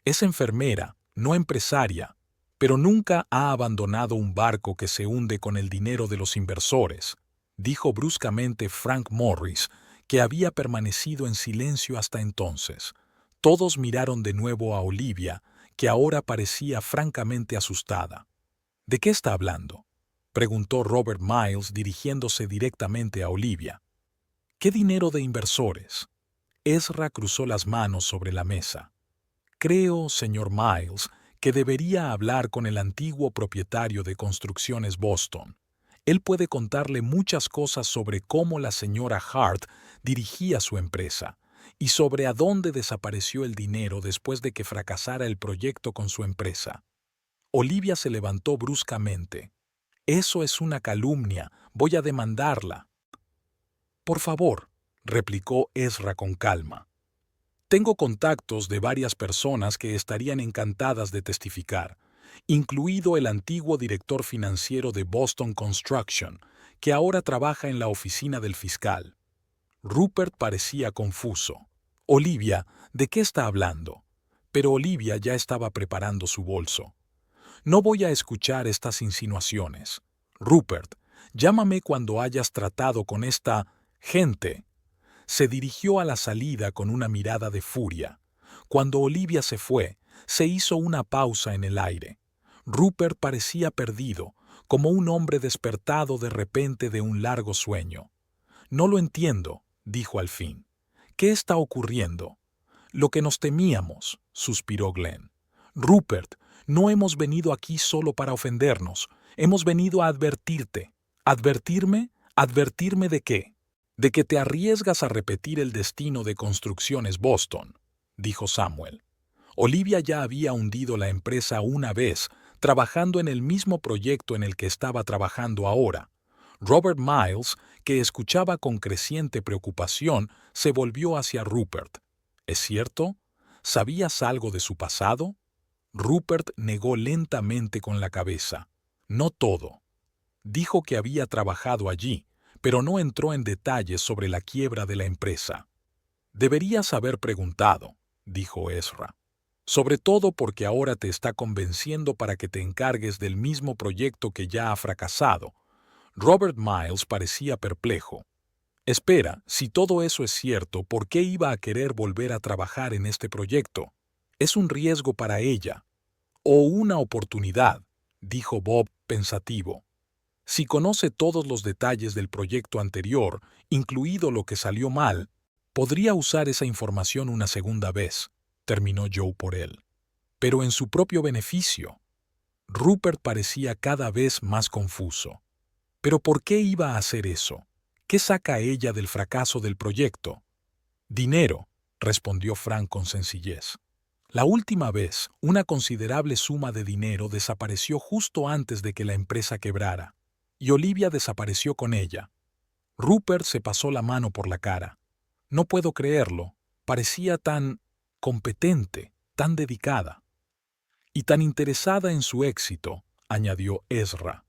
Es enfermera, no empresaria, pero nunca ha abandonado un barco que se hunde con el dinero de los inversores, dijo bruscamente Frank Morris, que había permanecido en silencio hasta entonces. Todos miraron de nuevo a Olivia, que ahora parecía francamente asustada. ¿De qué está hablando?, preguntó Robert Miles dirigiéndose directamente a Olivia. ¿Qué dinero de inversores? Ezra cruzó las manos sobre la mesa. Creo, señor Miles, que debería hablar con el antiguo propietario de Construcciones Boston. Él puede contarle muchas cosas sobre cómo la señora Hart dirigía su empresa y sobre a dónde desapareció el dinero después de que fracasara el proyecto con su empresa. Olivia se levantó bruscamente. Eso es una calumnia, voy a demandarla. Por favor, replicó Ezra con calma. Tengo contactos de varias personas que estarían encantadas de testificar, incluido el antiguo director financiero de Boston Construction, que ahora trabaja en la oficina del fiscal. Rupert parecía confuso. Olivia, ¿de qué está hablando? Pero Olivia ya estaba preparando su bolso. No voy a escuchar estas insinuaciones. Rupert, llámame cuando hayas tratado con esta gente. Se dirigió a la salida con una mirada de furia. Cuando Olivia se fue, se hizo una pausa en el aire. Rupert parecía perdido, como un hombre despertado de repente de un largo sueño. No lo entiendo, dijo al fin. ¿Qué está ocurriendo? Lo que nos temíamos, suspiró Glenn. Rupert, no hemos venido aquí solo para ofendernos. Hemos venido a advertirte. ¿Advertirme? ¿Advertirme de qué? De que te arriesgas a repetir el destino de Construcciones Boston, dijo Samuel. Olivia ya había hundido la empresa una vez, trabajando en el mismo proyecto en el que estaba trabajando ahora. Robert Miles, que escuchaba con creciente preocupación, se volvió hacia Rupert. ¿Es cierto? ¿Sabías algo de su pasado? Rupert negó lentamente con la cabeza. No todo. Dijo que había trabajado allí, pero no entró en detalles sobre la quiebra de la empresa. Deberías haber preguntado, dijo Ezra. Sobre todo porque ahora te está convenciendo para que te encargues del mismo proyecto que ya ha fracasado. Robert Miles parecía perplejo. Espera, si todo eso es cierto, ¿por qué iba a querer volver a trabajar en este proyecto? Es un riesgo para ella. O una oportunidad, dijo Bob pensativo. Si conoce todos los detalles del proyecto anterior, incluido lo que salió mal, podría usar esa información una segunda vez, terminó Joe por él. Pero en su propio beneficio. Rupert parecía cada vez más confuso. ¿Pero por qué iba a hacer eso? ¿Qué saca ella del fracaso del proyecto? Dinero, respondió Frank con sencillez. La última vez, una considerable suma de dinero desapareció justo antes de que la empresa quebrara, y Olivia desapareció con ella. Rupert se pasó la mano por la cara. No puedo creerlo. Parecía tan competente, tan dedicada. Y tan interesada en su éxito, añadió Ezra.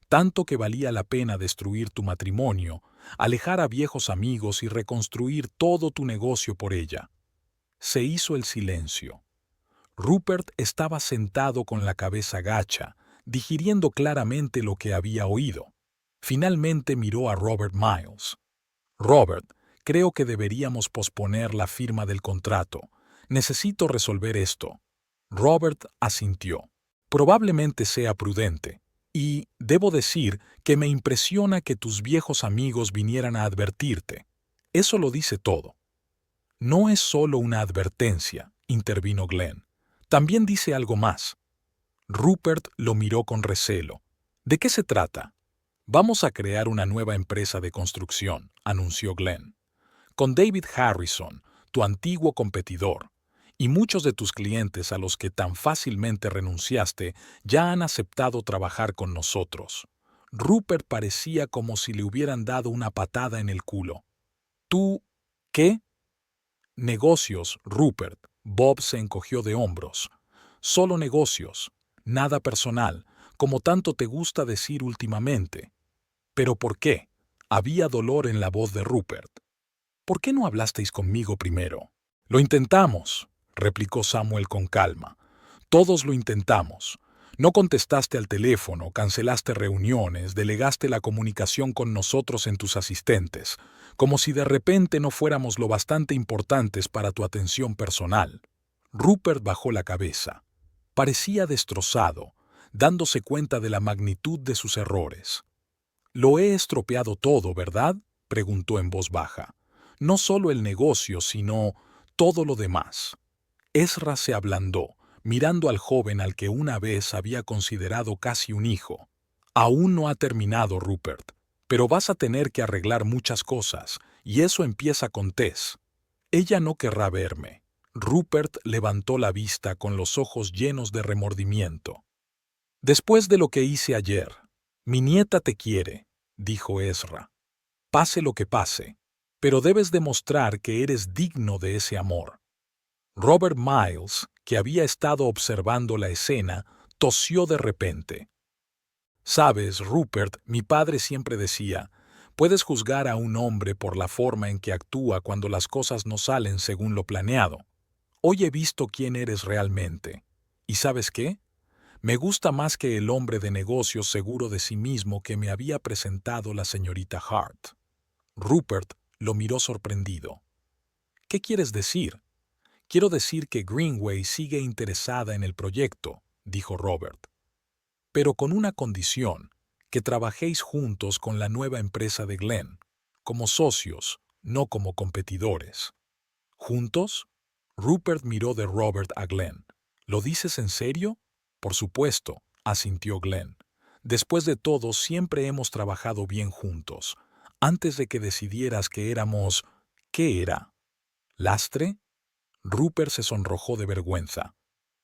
Tanto que valía la pena destruir tu matrimonio, alejar a viejos amigos y reconstruir todo tu negocio por ella. Se hizo el silencio. Rupert estaba sentado con la cabeza gacha, digiriendo claramente lo que había oído. Finalmente miró a Robert Miles. Robert, creo que deberíamos posponer la firma del contrato. Necesito resolver esto. Robert asintió. Probablemente sea prudente. Y debo decir que me impresiona que tus viejos amigos vinieran a advertirte. Eso lo dice todo. No es solo una advertencia, intervino Glenn. También dice algo más. Rupert lo miró con recelo. ¿De qué se trata? Vamos a crear una nueva empresa de construcción, anunció Glenn. Con David Harrison, tu antiguo competidor, y muchos de tus clientes a los que tan fácilmente renunciaste ya han aceptado trabajar con nosotros. Rupert parecía como si le hubieran dado una patada en el culo. ¿Tú qué? Negocios, Rupert. Bob se encogió de hombros. Solo negocios, nada personal, como tanto te gusta decir últimamente. ¿Pero por qué? Había dolor en la voz de Rupert. ¿Por qué no hablasteis conmigo primero? Lo intentamos, replicó Samuel con calma. Todos lo intentamos. No contestaste al teléfono, cancelaste reuniones, delegaste la comunicación con nosotros en tus asistentes, como si de repente no fuéramos lo bastante importantes para tu atención personal. Rupert bajó la cabeza. Parecía destrozado, dándose cuenta de la magnitud de sus errores. «Lo he estropeado todo, ¿verdad?», preguntó en voz baja. «No solo el negocio, sino todo lo demás». Ezra se ablandó, mirando al joven al que una vez había considerado casi un hijo. «Aún no ha terminado, Rupert, pero vas a tener que arreglar muchas cosas, y eso empieza con Tess. Ella no querrá verme». Rupert levantó la vista con los ojos llenos de remordimiento. «Después de lo que hice ayer, mi nieta te quiere», dijo Ezra. «Pase lo que pase, pero debes demostrar que eres digno de ese amor». Robert Miles, que había estado observando la escena, tosió de repente. «Sabes, Rupert, mi padre siempre decía, puedes juzgar a un hombre por la forma en que actúa cuando las cosas no salen según lo planeado. Hoy he visto quién eres realmente. ¿Y sabes qué? Me gusta más que el hombre de negocios seguro de sí mismo que me había presentado la señorita Hart». Rupert lo miró sorprendido. «¿Qué quieres decir?» «Quiero decir que Greenway sigue interesada en el proyecto», dijo Robert. «Pero con una condición, que trabajéis juntos con la nueva empresa de Glenn, como socios, no como competidores». «¿Juntos?». Rupert miró de Robert a Glenn. «¿Lo dices en serio?». «Por supuesto», asintió Glenn. «Después de todo, siempre hemos trabajado bien juntos. Antes de que decidieras que éramos... ¿Qué era? ¿Lastre?». Rupert se sonrojó de vergüenza.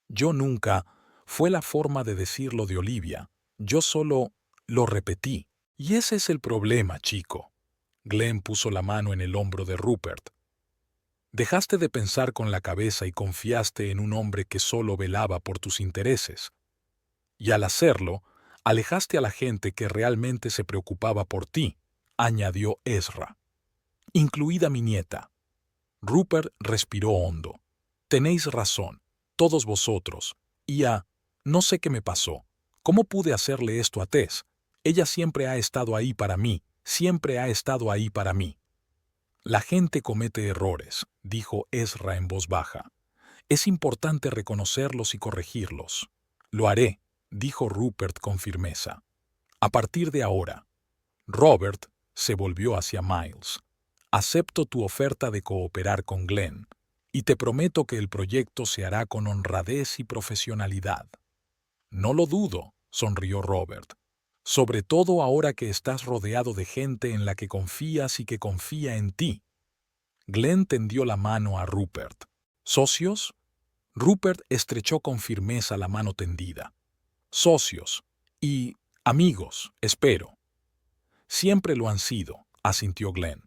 «Yo nunca... Fue la forma de decirlo de Olivia. Yo solo... lo repetí. Y ese es el problema, chico». Glenn puso la mano en el hombro de Rupert. «Dejaste de pensar con la cabeza y confiaste en un hombre que solo velaba por tus intereses. Y al hacerlo, alejaste a la gente que realmente se preocupaba por ti», añadió Ezra. «Incluida mi nieta». Rupert respiró hondo. Tenéis razón, todos vosotros. No sé qué me pasó. ¿Cómo pude hacerle esto a Tess? Ella siempre ha estado ahí para mí, siempre ha estado ahí para mí. La gente comete errores, dijo Ezra en voz baja. Es importante reconocerlos y corregirlos. Lo haré, dijo Rupert con firmeza. A partir de ahora. Robert se volvió hacia Miles. Acepto tu oferta de cooperar con Glenn, y te prometo que el proyecto se hará con honradez y profesionalidad. No lo dudo, sonrió Robert. Sobre todo ahora que estás rodeado de gente en la que confías y que confía en ti. Glenn tendió la mano a Rupert. ¿Socios? Rupert estrechó con firmeza la mano tendida. Socios. Y amigos, espero. Siempre lo han sido, asintió Glenn.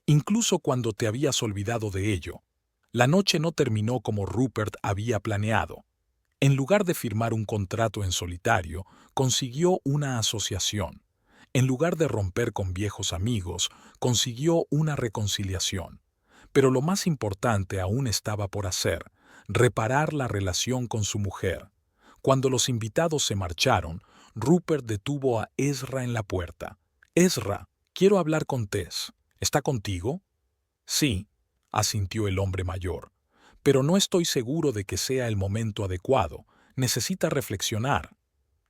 Incluso cuando te habías olvidado de ello. La noche no terminó como Rupert había planeado. En lugar de firmar un contrato en solitario, consiguió una asociación. En lugar de romper con viejos amigos, consiguió una reconciliación. Pero lo más importante aún estaba por hacer, reparar la relación con su mujer. Cuando los invitados se marcharon, Rupert detuvo a Ezra en la puerta. «Ezra, quiero hablar con Tess. ¿Está contigo?» «Sí», asintió el hombre mayor. «Pero no estoy seguro de que sea el momento adecuado. Necesita reflexionar».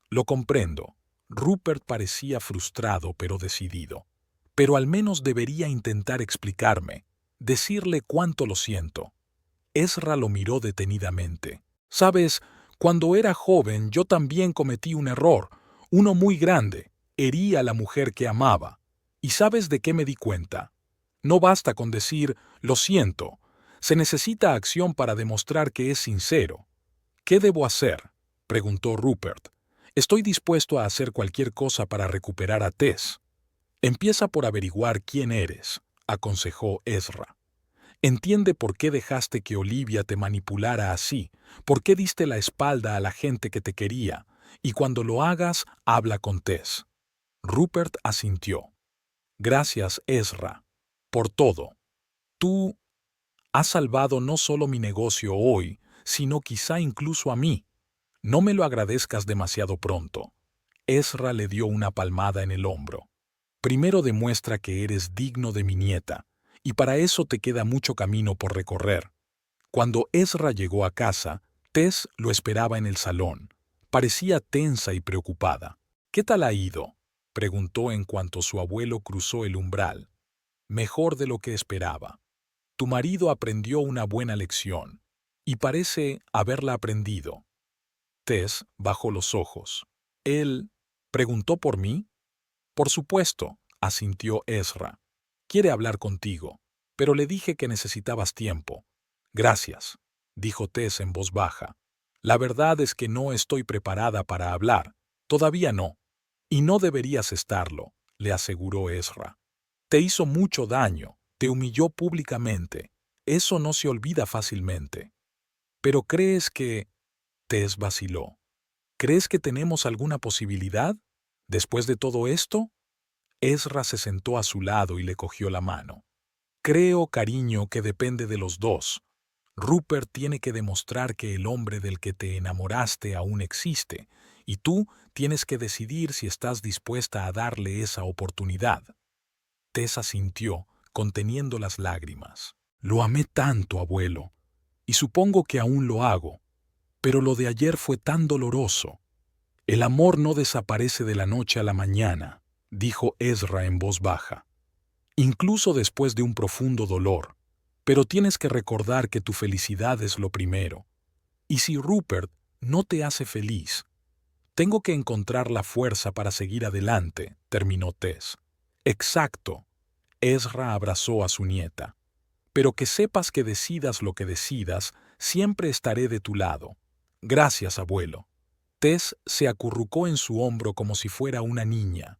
«Lo comprendo». Rupert parecía frustrado pero decidido. «Pero al menos debería intentar explicarme, decirle cuánto lo siento». Ezra lo miró detenidamente. «Sabes, cuando era joven yo también cometí un error, uno muy grande. Herí a la mujer que amaba. ¿Y sabes de qué me di cuenta? No basta con decir, lo siento. Se necesita acción para demostrar que es sincero». «¿Qué debo hacer?», preguntó Rupert. «Estoy dispuesto a hacer cualquier cosa para recuperar a Tess». «Empieza por averiguar quién eres», aconsejó Ezra. «Entiende por qué dejaste que Olivia te manipulara así, por qué diste la espalda a la gente que te quería, y cuando lo hagas, habla con Tess». Rupert asintió. «Gracias, Ezra, por todo. Tú has salvado no solo mi negocio hoy, sino quizá incluso a mí. No me lo agradezcas demasiado pronto». Ezra le dio una palmada en el hombro. «Primero demuestra que eres digno de mi nieta, y para eso te queda mucho camino por recorrer». Cuando Ezra llegó a casa, Tess lo esperaba en el salón. Parecía tensa y preocupada. «¿Qué tal ha ido?», preguntó en cuanto su abuelo cruzó el umbral. «Mejor de lo que esperaba. Tu marido aprendió una buena lección, y parece haberla aprendido». Tess bajó los ojos. «¿Él preguntó por mí?» «Por supuesto», asintió Ezra. «Quiere hablar contigo, pero le dije que necesitabas tiempo». «Gracias», dijo Tess en voz baja. «La verdad es que no estoy preparada para hablar. Todavía no. Y no deberías estarlo», le aseguró Ezra. «Te hizo mucho daño, te humilló públicamente. Eso no se olvida fácilmente». «¿Pero crees que...?» Tess vaciló. «¿Crees que tenemos alguna posibilidad? ¿Después de todo esto?» Ezra se sentó a su lado y le cogió la mano. «Creo, cariño, que depende de los dos. Rupert tiene que demostrar que el hombre del que te enamoraste aún existe, y tú tienes que decidir si estás dispuesta a darle esa oportunidad». Tess asintió, conteniendo las lágrimas. «Lo amé tanto, abuelo, y supongo que aún lo hago. Pero lo de ayer fue tan doloroso». «El amor no desaparece de la noche a la mañana», dijo Ezra en voz baja. «Incluso después de un profundo dolor. Pero tienes que recordar que tu felicidad es lo primero. Y si Rupert no te hace feliz, tengo que encontrar la fuerza para seguir adelante», terminó Tess. «Exacto». Ezra abrazó a su nieta. «Pero que sepas que decidas lo que decidas, siempre estaré de tu lado». «Gracias, abuelo». Tess se acurrucó en su hombro como si fuera una niña.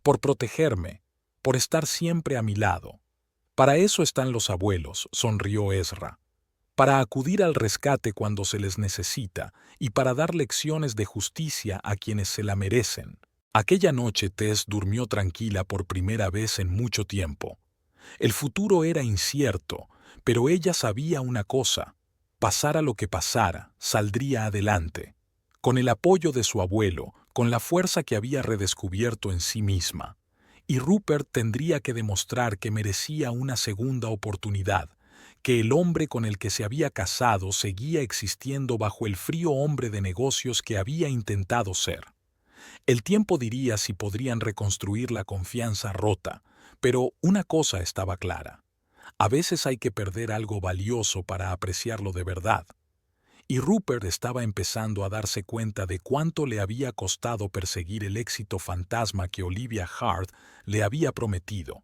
«Por protegerme, por estar siempre a mi lado». «Para eso están los abuelos», sonrió Ezra. «Para acudir al rescate cuando se les necesita y para dar lecciones de justicia a quienes se la merecen». Aquella noche Tess durmió tranquila por primera vez en mucho tiempo. El futuro era incierto, pero ella sabía una cosa. Pasara lo que pasara, saldría adelante, con el apoyo de su abuelo, con la fuerza que había redescubierto en sí misma. Y Rupert tendría que demostrar que merecía una segunda oportunidad, que el hombre con el que se había casado seguía existiendo bajo el frío hombre de negocios que había intentado ser. El tiempo diría si podrían reconstruir la confianza rota, pero una cosa estaba clara. A veces hay que perder algo valioso para apreciarlo de verdad. Y Rupert estaba empezando a darse cuenta de cuánto le había costado perseguir el éxito fantasma que Olivia Hart le había prometido.